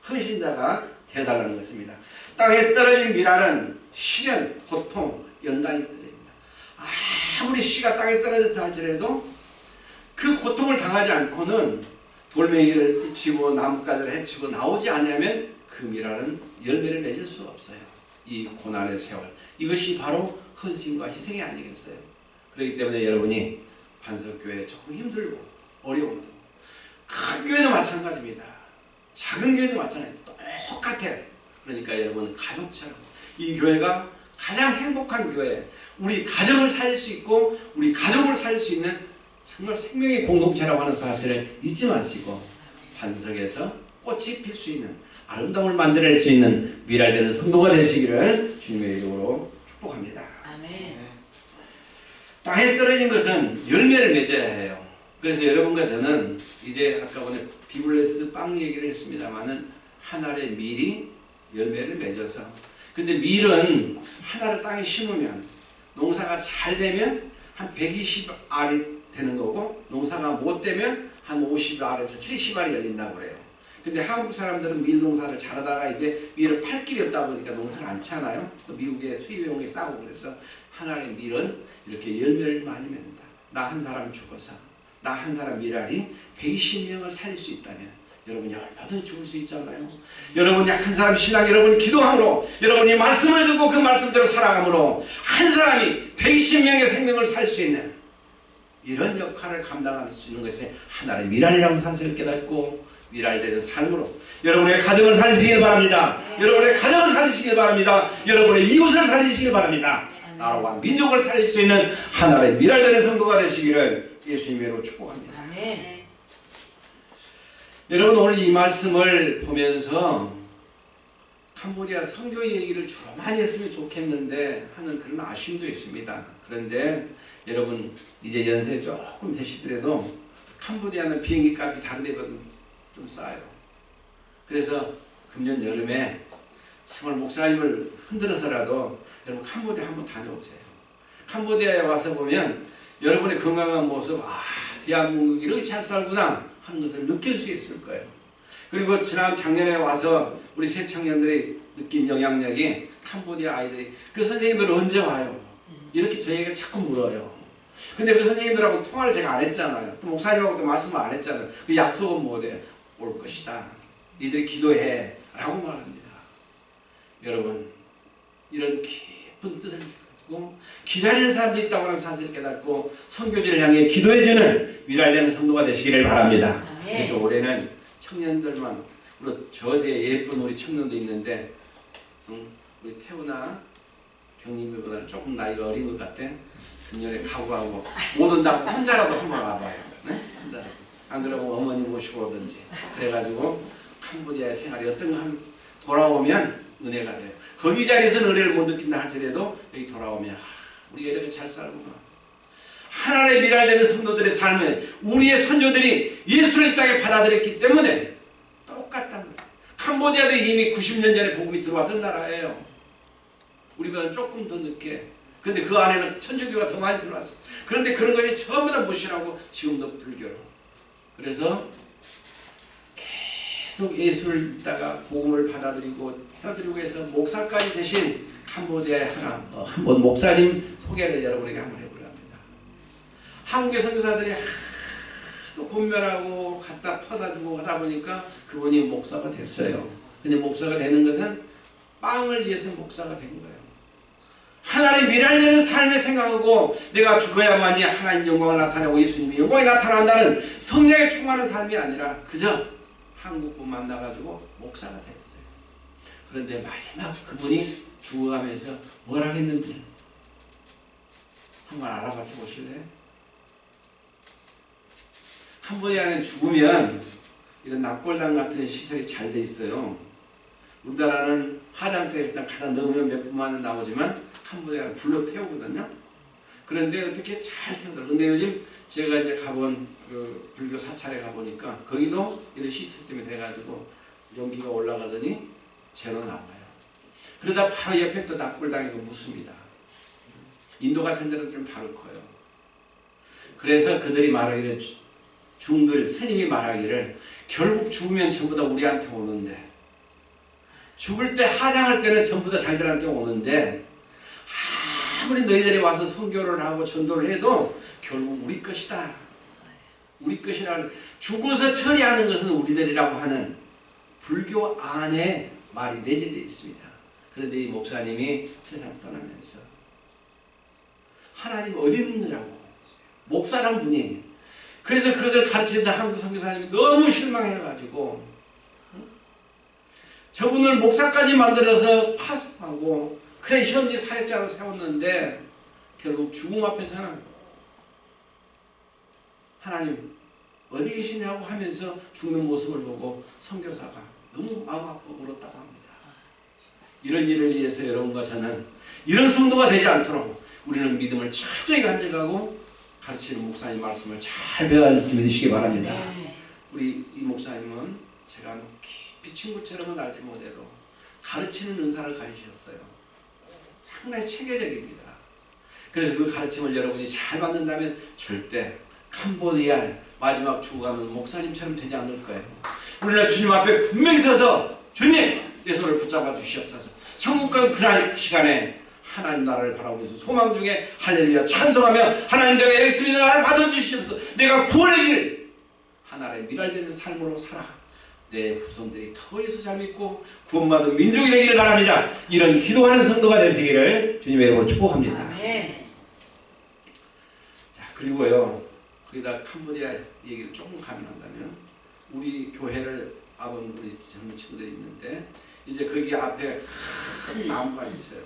헌신자가 되어달라는 것입니다. 땅에 떨어진 미랄은 시련, 고통, 연단이 떨어집니다. 아무리 씨가 땅에 떨어졌다 할지라도 그 고통을 당하지 않고는 돌멩이를 해치고 나뭇가지를 해치고 나오지 않으면 그 미랄은 열매를 맺을 수 없어요. 이 고난의 세월 이것이 바로 헌신과 희생이 아니겠어요. 그렇기 때문에 여러분이 반석교회 조금 힘들고 어려워도 큰 교회도 마찬가지입니다. 작은 교회도 마찬가지예요. 똑같아요. 그러니까 여러분 가족처럼 이 교회가 가장 행복한 교회, 우리 가정을 살릴 수 있고 우리 가족을 살릴 수 있는 정말 생명의 공동체라고 하는 사실을 잊지 마시고 반석에서 꽃이 필 수 있는 아름다움을 만들어낼 수 있는 미랄되는 성도가 되시기를 주님의 이름으로 축복합니다. 아멘. 땅에 떨어진 것은 열매를 맺어야 해요. 그래서 여러분과 저는 이제 아까 보니 비블레스 빵 얘기를 했습니다마는 한 알의 밀이 열매를 맺어서 근데 밀은 하나를 땅에 심으면 농사가 잘 되면 한 120알이 되는 거고 농사가 못 되면 한 50알에서 70알이 열린다고 그래요. 근데 한국 사람들은 밀 농사를 잘하다가 이제 밀을 팔 길이 없다 보니까 농사를 안 차나요? 또 미국에 수입용에 싸고 그래서 하나의 밀은 이렇게 열매를 많이 맺는다. 나 한 사람 죽어서 나 한 사람 밀알이 120명을 살릴 수 있다면 여러분이 얼마든지 죽을 수 있잖아요. 여러분이 한 사람 신앙 여러분이 기도함으로 여러분이 말씀을 듣고 그 말씀대로 살아감으로 한 사람이 120명의 생명을 살릴 수 있는 이런 역할을 감당할 수 있는 것이 하나의 미랄이라는 사실을 깨닫고 미랄되는 삶으로 여러분의 가정을 살리시길 바랍니다. 여러분의 가정을 살리시길 바랍니다. 여러분의 이웃을 살리시길 바랍니다. 나라와 민족을 살릴 수 있는 하나의 미랄되는 성도가 되시기를 예수님으로 축복합니다. 아멘. 여러분 오늘 이 말씀을 보면서 캄보디아 선교 얘기를 주로 많이 했으면 좋겠는데 하는 그런 아쉬움도 있습니다. 그런데 여러분 이제 연세 조금 되시더라도 캄보디아는 비행기 값이 다른 데보다 좀 싸요. 그래서 금년 여름에 정말 목사님을 흔들어서라도 여러분 캄보디아 한번 다녀오세요. 캄보디아에 와서 보면 여러분의 건강한 모습 대한민국이 이렇게 잘 살구나 하는 것을 느낄 수 있을 거예요. 그리고 작년에 와서 우리 새 청년들이 느낀 영향력이 캄보디아 아이들이 그 선생님들 언제 와요? 이렇게 저희에게 자꾸 물어요. 근데 그 선생님들하고 통화를 제가 안 했잖아요. 또 목사님하고도 말씀을 안 했잖아요. 그 약속은 뭐래? 올 것이다. 니들이 기도해. 라고 말합니다. 여러분 이런 깊은 뜻을 가지고 기다리는 사람들이 있다고 하는 사실을 깨닫고 선교지를 향해 기도해주는 미랄되는 성도가 되시기를 바랍니다. 그래서 올해는 청년들만 우리 저대에 예쁜 우리 청년도 있는데 우리 태우나 경림이보다는 조금 나이가 어린 것 같아. 금년에 각오하고 못 온다고 혼자라도 한번 와봐요. 네? 혼자라도. 안 그러면 어머니 모시고 오든지. 그래가지고 캄보디아의 생활이 어떤가 하면 돌아오면 은혜가 돼요. 거기 자리에서는 은혜를 못 느낀다 할지라도 여기 돌아오면 우리가 이렇게 잘 살구나. 하나님의 미랄되는 성도들의 삶은 우리의 선조들이 예수를 이 땅에 받아들였기 때문에 똑같답니다. 캄보디아도 이미 90년 전에 복음이 들어왔던 나라예요. 우리보다는 조금 더 늦게. 근데 그 안에는 천주교가 더 많이 들어왔어요. 그런데 그런 것이 전부 다 무시하고 지금도 불교로. 그래서 계속 예수를 따가 복음을 받아들이고 해서 목사까지 되신 캄보디아의 한번 목사님 소개를 여러분에게 한번 해보려 합니다. 한국의 선교사들이 하도 권면하고 갖다 퍼다주고 하다 보니까 그분이 목사가 됐어요. 근데 목사가 되는 것은 빵을 위해서 목사가 된 거예요. 하나님 미랄되는 삶을 생각하고 내가 죽어야만이 하나님 영광을 나타내고 예수님의 영광이 나타난다는 성령에 충만한 삶이 아니라 그저 한국분 만나가지고 목사가 됐어요. 그런데 마지막 그분이 죽어가면서 뭘 하겠는지 한번 알아봐 보실래요? 캄보디아는 죽으면 이런 납골당 같은 시설이 잘 돼 있어요. 우리나라는 화장대 일단 갖다 넣으면 몇 분만은 나오지만 캄보디아는 불로 태우거든요. 그런데 어떻게 잘 태우더라고요. 근데 요즘 제가 이제 가본 그 불교 사찰에 가보니까 거기도 이런 시스템이 돼가지고 연기가 올라가더니 제로 나와요. 그러다 바로 옆에 또 납골당이 묻습니다. 인도 같은 데는 좀 바로 커요. 그래서 그들이 말하기를 중들 스님이 말하기를 결국 죽으면 전부 다 우리한테 오는데 죽을 때 하장할 때는 전부 다 자기들한테 오는데 아무리 너희들이 와서 선교를 하고 전도를 해도 결국 우리 것이다. 우리 것이라는 죽어서 처리하는 것은 우리들이라고 하는 불교 안에 말이 내재되어 있습니다. 그런데 이 목사님이 세상 떠나면서 하나님 어디 있느냐고 목사란 분이 그래서 그것을 가르치는 한국 선교사님이 너무 실망해가지고 저분을 목사까지 만들어서 파송하고 그래 현지 사역자로 세웠는데 결국 죽음 앞에서는 하나님 어디 계시냐고 하면서 죽는 모습을 보고 선교사가 너무 마음 아프고 울었다고 합니다. 이런 일을 위해서 여러분과 저는 이런 성도가 되지 않도록 우리는 믿음을 철저히 간직하고 가르치는 목사님 말씀을 잘 배워야 믿으시기 바랍니다. 우리 이 목사님은 제가 깊이 친구처럼은 알지 못해도 가르치는 은사를 가지셨어요. 상당히 체계적입니다. 그래서 그 가르침을 여러분이 잘 받는다면 절대 캄보디아 마지막 죽어가는 목사님처럼 되지 않을 거예요. 우리는 주님 앞에 분명히 서서 주님 내 손을 붙잡아 주시옵소서. 천국 가는 그날 시간에 하나님 나라를 바라보면서 소망 중에 할렐루야 찬송하며 하나님 내가 예수님의 나라를 받아주시옵소서. 내가 구원의 길 하나님의 미랄되는 삶으로 살아 내 후손들이 더 예수 잘 믿고 구원받은 민족이 되기를 바랍니다. 이런 기도하는 성도가 되시기를 주님의 이름으로 축복합니다. 아멘. 자, 그리고요 거기다 캄보디아 얘기를 조금 가면한다면 우리 교회를 아본 우리 젊은 친구들이 있는데 이제 거기 앞에 큰 나무가 있어요.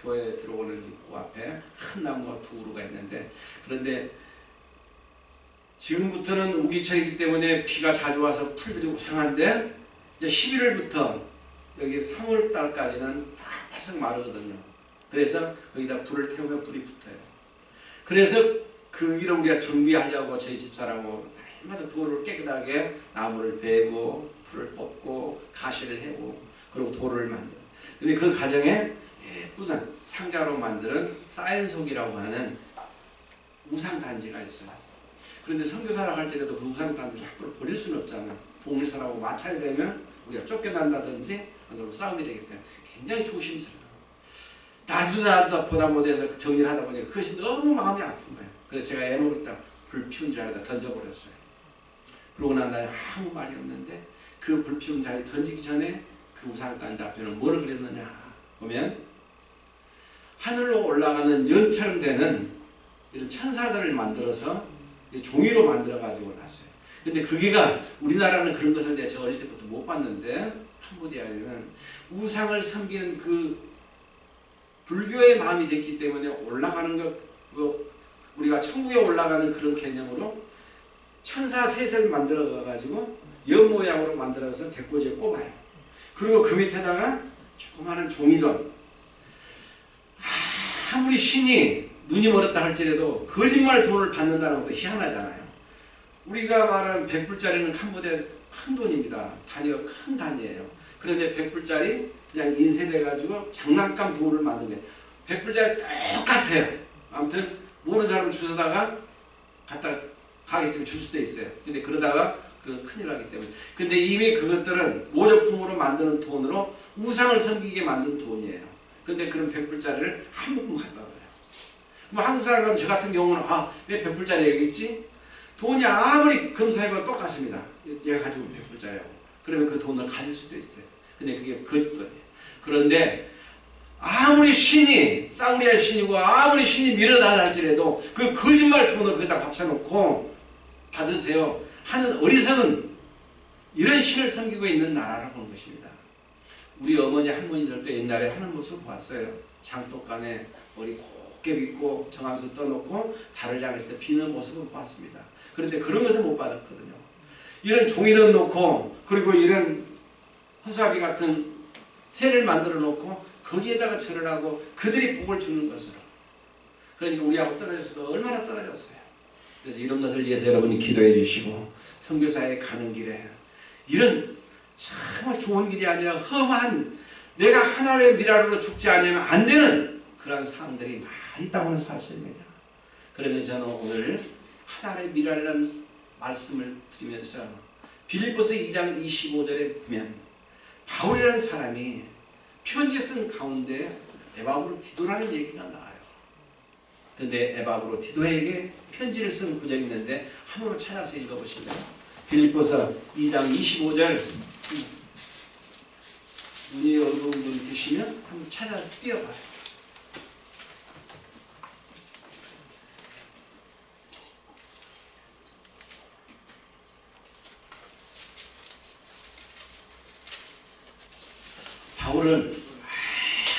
교회에 들어오는 입구 앞에 큰 나무가 두 그루가 있는데 그런데 지금부터는 우기철이기 때문에 비가 자주 와서 풀들이 우상한데 이제 11월부터 여기 3월달까지는 다 바싹 마르거든요. 그래서 거기다 불을 태우면 불이 붙어요. 그래서 그 길을 우리가 정비하려고 저희 집사람하고 날마다 돌을 깨끗하게 나무를 베고 풀을 뽑고 가시를 해고 그리고 돌을 만들어. 근데 그 과정에 예쁘던 상자로 만드는 사인속이라고 하는 우상단지가 있어요. 그런데 선교사라 할지라도 그 우상단지를 함부로 버릴 수는 없잖아. 동일사라고 마찰이 되면 우리가 쫓겨난다든지 싸움이 되기 때문에 굉장히 조심스러워요. 나도 보다 못해서 정리를 하다 보니까 그것이 너무 마음이 아픈 거예요. 그래서 제가 애먹었다 불 피운 자리에다 던져버렸어요. 그러고 난 다음에 아무 말이 없는데 그 불 피운 자리에 던지기 전에 그 우상단지 앞에는 뭐를 그렸느냐 보면 하늘로 올라가는 연처럼 되는 이런 천사들을 만들어서 종이로 만들어 가지고 놨어요. 근데 그게가 우리나라는 그런 것을 내가 저 어릴 때부터 못 봤는데 캄보디아에는 우상을 섬기는 그 불교의 마음이 됐기 때문에 올라가는 것 우리가 천국에 올라가는 그런 개념으로 천사 셋을 만들어 가지고 연 모양으로 만들어서 대꼬지에 꼽아요. 그리고 그 밑에다가 조그마한 종이돈 아무리 신이 눈이 멀었다 할지라도 거짓말 돈을 받는다는 것도 희한하잖아요. 우리가 말하는 100불짜리는 캄보디아에서 큰 돈입니다. 단위가 큰 단위예요. 그런데 100불짜리 그냥 인쇄돼가지고 장난감 돈을 만든 게 100불짜리 똑같아요. 아무튼 모르는 사람 주워다가 갖다 가게집에 줄 수도 있어요. 근데 그러다가 그 큰일 나기 때문에. 근데 이미 그것들은 모조품으로 만드는 돈으로 우상을 섬기게 만든 돈이에요. 근데 그런 100불짜리를 한 묶음 갖다 놔요. 뭐 한국 사람들 저 같은 경우는 왜 100불짜리 여기 있지? 돈이 아무리 금사해봐도 똑같습니다. 얘가 가지고 100불짜리라고. 그러면 그 돈을 가질 수도 있어요. 근데 그게 거짓 돈이에요. 그런데 아무리 신이 사우리아 신이고 아무리 신이 밀어나다 할지라도 그 거짓말 돈을 거기다 받쳐놓고 받으세요 하는 어리석은 이런 신을 섬기고 있는 나라라고 보는 것입니다. 우리 어머니 할머니들도 옛날에 하는 모습을 보았어요. 장독간에 머리 곱게 빗고 정한수 떠놓고 달을 향해서 비는 모습을 보았습니다. 그런데 그런 것을 못 받았거든요. 이런 종이들 놓고 그리고 이런 허수아비 같은 새를 만들어 놓고 거기에다가 절을 하고 그들이 복을 주는 것으로. 그러니까 우리하고 떨어졌어도 얼마나 떨어졌어요. 그래서 이런 것을 위해서 여러분이 기도해 주시고 선교사에 가는 길에 이런 정말 좋은 길이 아니라 험한 내가 하나님의 미랄으로 죽지 않으면 안 되는 그런 사람들이 많이 있다고는 사실입니다. 그러면서 저는 오늘 하나님의 미랄이라는 말씀을 드리면서 빌립보서 2장 25절에 보면 바울이라는 사람이 편지 쓴 가운데 에바브로 디도라는 얘기가 나와요. 근데 에바브로 디도에게 편지를 쓴 구절이 있는데 한번 찾아서 읽어보실래요? 빌립보서 2장 25절 눈이 어두운 분 계시면 한번 찾아 띄워봐요. 바울은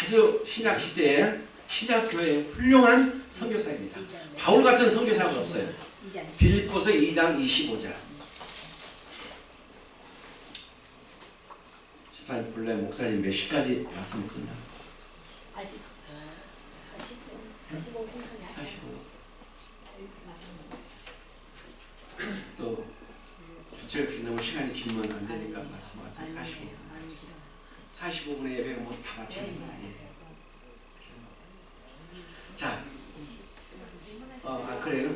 아주 신약시대에 신약교회의 훌륭한 선교사입니다. 바울 같은 선교사가 없어요. 빌립보서 2장 25절. 집사님 본래 목사님 몇 시까지 말씀 끝나? 아직 45분까지 하셔요. 또 주체가 너무 시간이 길면 안 되니까 말씀하세요. 45분에 예배가 뭐 다 마치는 거예요. 자, 그래요.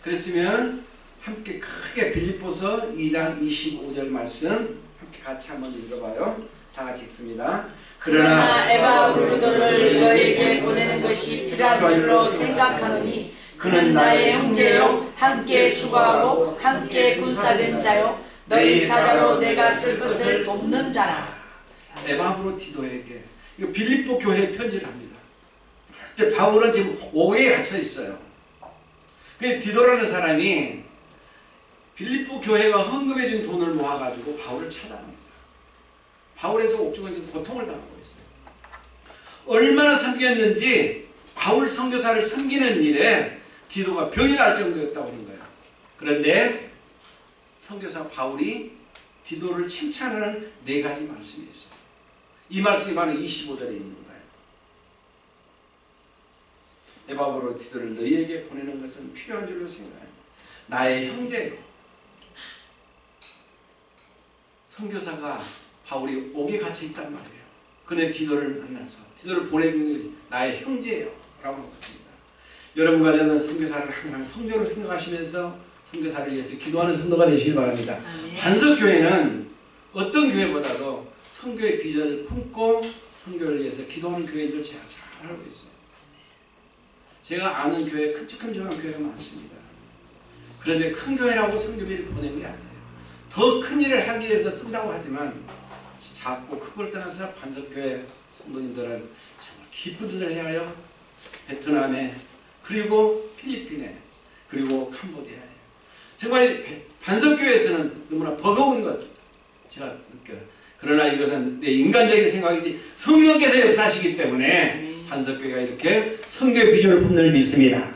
그랬으면 함께 크게 빌립보서 2장 25절 말씀 함께 같이 한번 읽어봐요. 다 같이 읽습니다. 그러나 에바브로도를 너에게 보내는 것이 필요한 줄로 생각하노니 그는 나의 형제요 함께 수고하고 함께 군사된 자요 너희 사자로 내가 쓸 것을 돕는 자라. 에바브로 디도에게 이거 빌립보 교회에 편지를 합니다. 근데 바울은 지금 옥에 갇혀 있어요. 근데 디도라는 사람이 빌립보 교회가 헌금해 준 돈을 모아가지고 바울을 찾아갑니다. 바울에서 옥중은 지금 고통을 당하고 있어요. 얼마나 섬겼는지 바울 선교사를 섬기는 일에 디도가 병이 날 정도였다고 하는 거예요. 그런데 선교사 바울이 디도를 칭찬하는 4가지 말씀이 있어요. 이 말씀이 바로 25절에 있는 거예요. 에바브로 디도를 너희에게 보내는 것은 필요한 줄로 생각해. 나의 형제요. 선교사가 바울이 옥에 갇혀 있단 말이에요. 그런데 디도를 만나서 디도를 보내는 것이 나의 형제요 라고 하는 것입니다. 여러분과 저는 선교사를 항상 성교로 생각하시면서 선교사를 위해서 기도하는 성도가 되시길 바랍니다. 반석교회는 어떤 교회보다도 선교의 비전을 품고 선교를 위해서 기도하는 교회들을 제가 잘 알고 있어요. 제가 아는 교회 큼직큼직한 교회가 많습니다. 그런데 큰 교회라고 선교비를 보내는 게 아니에요. 더 큰 일을 하기 위해서 쓴다고 하지만 작고 크고를 떠나서 반석교회 성도님들은 정말 기쁜 뜻을 해하여 베트남에 그리고 필리핀에 그리고 캄보디아에 정말 반석교회에서는 너무나 버거운 것 제가 느껴요. 그러나 이것은 내 인간적인 생각이지 성령께서 역사하시기 때문에 반석교회가 이렇게 선교의 비전을 품는 줄 믿습니다.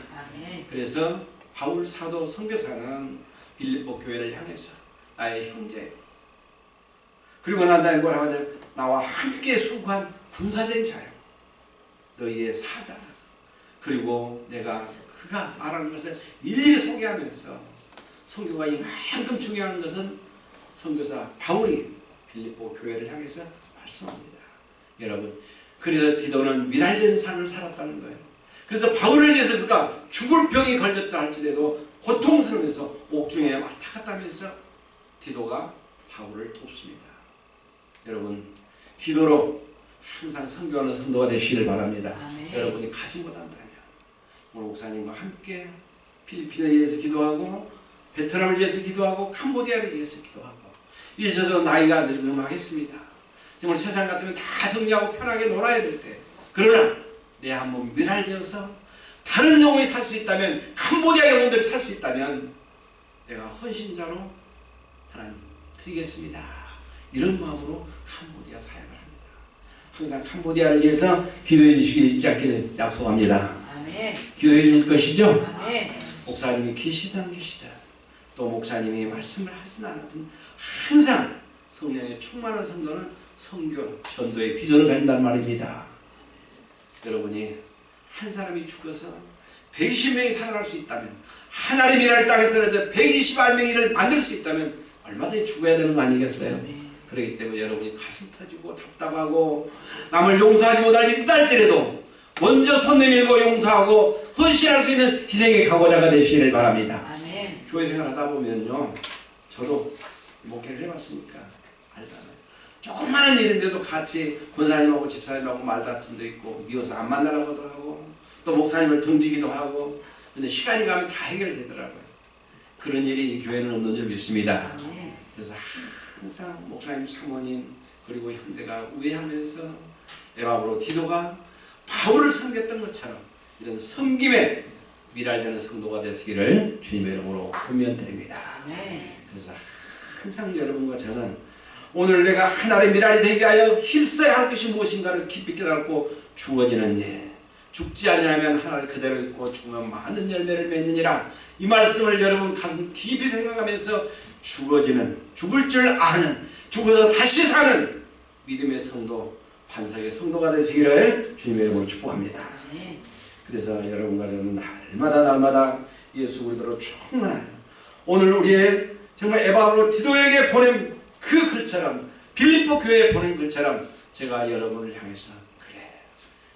그래서 바울 사도 선교사는 빌립보 교회를 향해서 나의 형제 그리고 난 다음에 뭐라고 하냐면 나와 함께 수고한 군사된 자요 너희의 사자라. 그리고 내가 그가 말하는 것을 일일이 소개하면서 선교가 이만큼 중요한 것은 선교사 바울이 빌립보 교회를 향해서 말씀합니다. 여러분, 그래서 디도는 미랄된 삶을 살았다는 거예요. 그래서 바울을 위해서 그가 죽을 병이 걸렸다 할지라도 고통스러워서 옥중에 왔다 갔다 하면서 디도가 바울을 돕습니다. 여러분, 기도로 항상 선교하는 성도가 되시기를 바랍니다. 아멘. 여러분이 가지 못한다면 오늘 목사님과 함께 필리핀을 위해서 기도하고 베트남을 위해서 기도하고 캄보디아를 위해서 기도하고 이제 저도 나이가 늙으면 하겠습니다. 정말 세상 같으면 다 정리하고 편하게 놀아야 될 때, 그러나 내 한번 미랄되어서 다른 영혼이 살 수 있다면, 캄보디아 영혼들이 살 수 있다면 내가 헌신자로 하나님 드리겠습니다. 이런 마음으로 캄보디아 사역을 합니다. 항상 캄보디아를 위해서 기도해 주시길 잊지 않기를 약속합니다. 아멘. 기도해 주실 것이죠? 아멘. 목사님이 계시든 안 계시든 또 목사님이 말씀을 하든 안 하든 항상 성령에 충만한 성도는 선교, 전도의 비전을 가진다는 말입니다. 여러분이 한 사람이 죽어서 120명이 살아날 수 있다면, 하나님이라는 땅에 떨어져 120만명이를 만들 수 있다면 얼마든지 죽어야 되는 거 아니겠어요? 그렇기 때문에 여러분이 가슴 터지고 답답하고 남을 용서하지 못할 일이 있다 할지라도 먼저 손 내밀고 용서하고 헌신할 수 있는 희생의 각오자가 되시기를 바랍니다. 아멘. 교회 생활 하다 보면요, 저도 목회를 해봤으니까 알잖아요. 조그마한 일인데도 같이 권사님하고 집사님하고 말다툼도 있고 미워서 안 만나라고도 하고 또 목사님을 등지기도 하고, 근데 시간이 가면 다 해결되더라고요. 그런 일이 이 교회는 없는 줄 믿습니다. 아멘. 그래서 항상 목사님, 사모님 그리고 형제가 우애하면서 에바브로 디도가 바울을 섬겼던 것처럼 이런 섬김에 미랄되는 성도가 되시기를 주님의 이름으로 권면드립니다. 아멘. 그래서 항상 여러분과 저는 오늘 내가 하나님의 미랄이 되게 하여 힘써야 할 것이 무엇인가를 깊이 깨닫고 주어지는 일, 죽지 아니하면 하나를 그대로 있고 죽으면 많은 열매를 맺느니라, 이 말씀을 여러분 가슴 깊이 생각하면서 죽어지는, 죽을 줄 아는, 죽어서 다시 사는 믿음의 성도, 반석의 성도가 되시기를 주님의 이름으로 축복합니다. 아멘. 그래서 여러분과 저는 날마다 예수 그리스도로 충만하여 오늘 우리의 정말 에바브로 디도에게 보낸 그 글처럼, 빌립보 교회에 보낸 글처럼 제가 여러분을 향해서, 그래,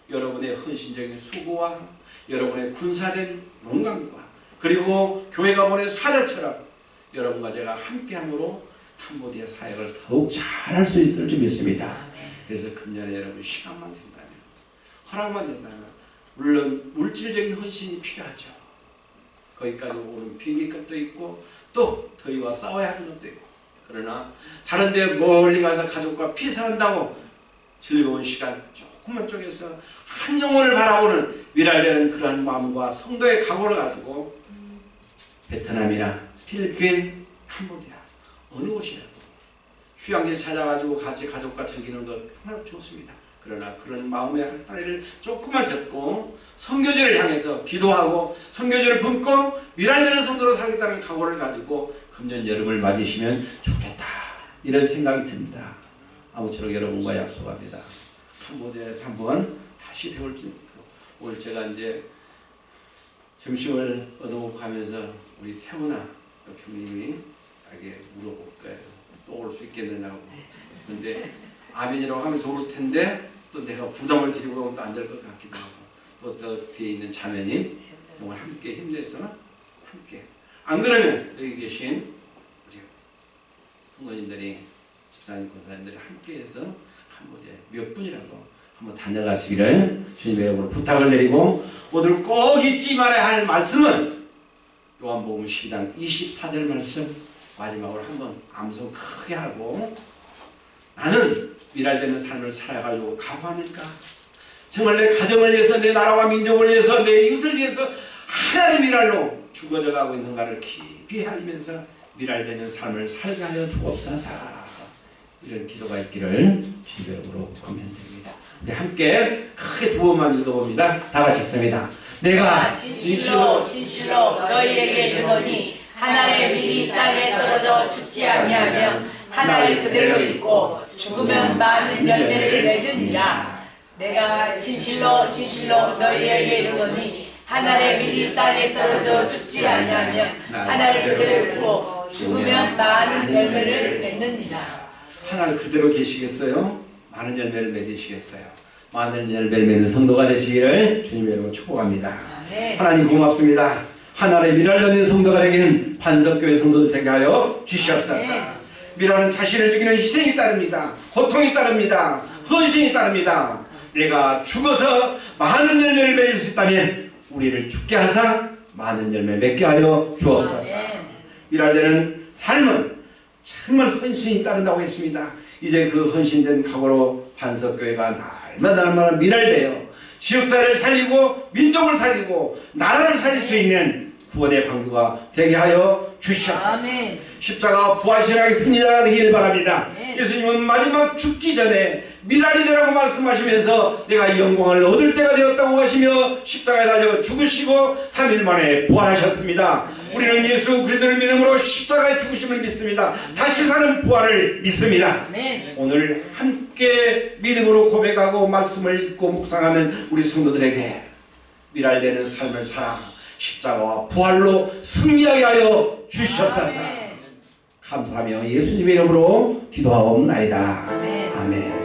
여러분의 헌신적인 수고와 여러분의 군사된 용감과 그리고 교회가 보낸 사자처럼 여러분과 제가 함께함으로 캄보디아 사역을 더욱 잘할 수 있을 줄 믿습니다. 그래서 금년에 여러분 시간만 된다면, 허락만 된다면, 물론 물질적인 헌신이 필요하죠. 거기까지 오는 비행기값도 있고 또 더위와 싸워야 하는 것도 있고, 그러나 다른 데 멀리 가서 가족과 피서한다고 즐거운 시간 조금만 쪼개서 한 영혼을 바라보는 미랄되는 그러한 마음과 성도의 각오를 가지고 베트남이나 필리핀, 캄보디아 어느 곳이라도 휴양지 찾아가지고 같이 가족과 즐기는 것 정말 좋습니다. 그러나 그런 마음의 하나를 조금만 젓고 선교지를 향해서 기도하고 선교지를 품고 미랄되는 성도로 살겠다는 각오를 가지고 금년 여름을 맞으시면 좋겠다, 이런 생각이 듭니다. 아무쪼록 여러분과 약속합니다. 캄보디아에서 한번 다시 배울 줄, 오늘 제가 이제 점심을 얻어먹고 가면서 우리 태훈아 형님이 나에게 물어볼 거예요. 또 올 수 있겠느냐고. 근데 아멘이라고 하면 좋을 텐데 또 내가 부담을 드리고 가면 또 안 될 것 같기도 하고, 또 뒤에 있는 자매님 정말 함께 힘내서 함께, 안 그러면 여기 계신 우리 부모님들이, 집사님, 권사님들이 함께해서 캄보디아에 몇 분이라도 한번 다녀가시기를 주님의 이름으로 부탁을 드리고, 오늘 꼭 잊지 말아야 할 말씀은 요한복음 12장 24절 말씀 마지막으로 한번 암송 크게 하고, 나는 미랄되는 삶을 살아가려고 각오하니까 정말 내 가정을 위해서, 내 나라와 민족을 위해서, 내 이웃을 위해서 하나님의 미랄로 죽어져 가고 있는가를 깊이 알면서 미랄되는 삶을 살게 하여 주옵소서, 이런 기도가 있기를 주의 이름으로 권면드립니다. 네, 함께 크게 두 번만 읽어봅니다. 다 같이 읽습니다. 내가 진실로 너희에게 이르노니 하나의 밀이 땅에 떨어져 죽지 아니하면 하나를 그대로 있고 죽으면 많은 열매를 맺으니라. 내가 진실로 너희에게 이르노니 하늘의 밀이 땅에 떨어져 죽지 아니하면 하늘 그대로 있고 죽으면 많은 열매를 맺느니라. 하늘 그대로 계시겠어요? 많은 열매를 맺으시겠어요? 많은 열매를 맺는 성도가 되시기를 주님의 이름으로 축복합니다. 아멘. 하나님 고맙습니다. 하늘의 미랄 열린 성도가 되기는 반석교회 성도들 되게 하여 주시옵소서. 아멘. 미랄은 자신을 죽이는 희생이 따릅니다. 고통이 따릅니다. 헌신이 따릅니다. 내가 죽어서 많은 열매를 맺을 수 있다면 우리를 죽게 하사 많은 열매 맺게 하여 주옵소서. 미랄되는 삶은 정말 헌신이 따른다고 했습니다. 이제 그 헌신된 각오로 반석교회가 날마다 미랄되어 지역사회를 살리고 민족을 살리고 나라를 살릴 수 있는 구원의 방주가 되게 하여 주시옵소서. 아멘. 십자가 부활신앙의 승리자가 되길 바랍니다. 네. 예수님은 마지막 죽기 전에 미랄이 되라고 말씀하시면서 내가 이 영광을 얻을 때가 되었다고 하시며 십자가에 달려 죽으시고 3일 만에 부활하셨습니다. 네. 우리는 예수 그리스도를 믿음으로 십자가의 죽으심을 믿습니다. 다시 사는 부활을 믿습니다. 아멘. 오늘 함께 믿음으로 고백하고 말씀을 읽고 묵상하는 우리 성도들에게 미랄되는 삶을 살아 십자가와 부활로 승리하게 하여 주시옵소서. 아멘. 감사하며 예수님의 이름으로 기도하옵나이다. 아멘. 아멘.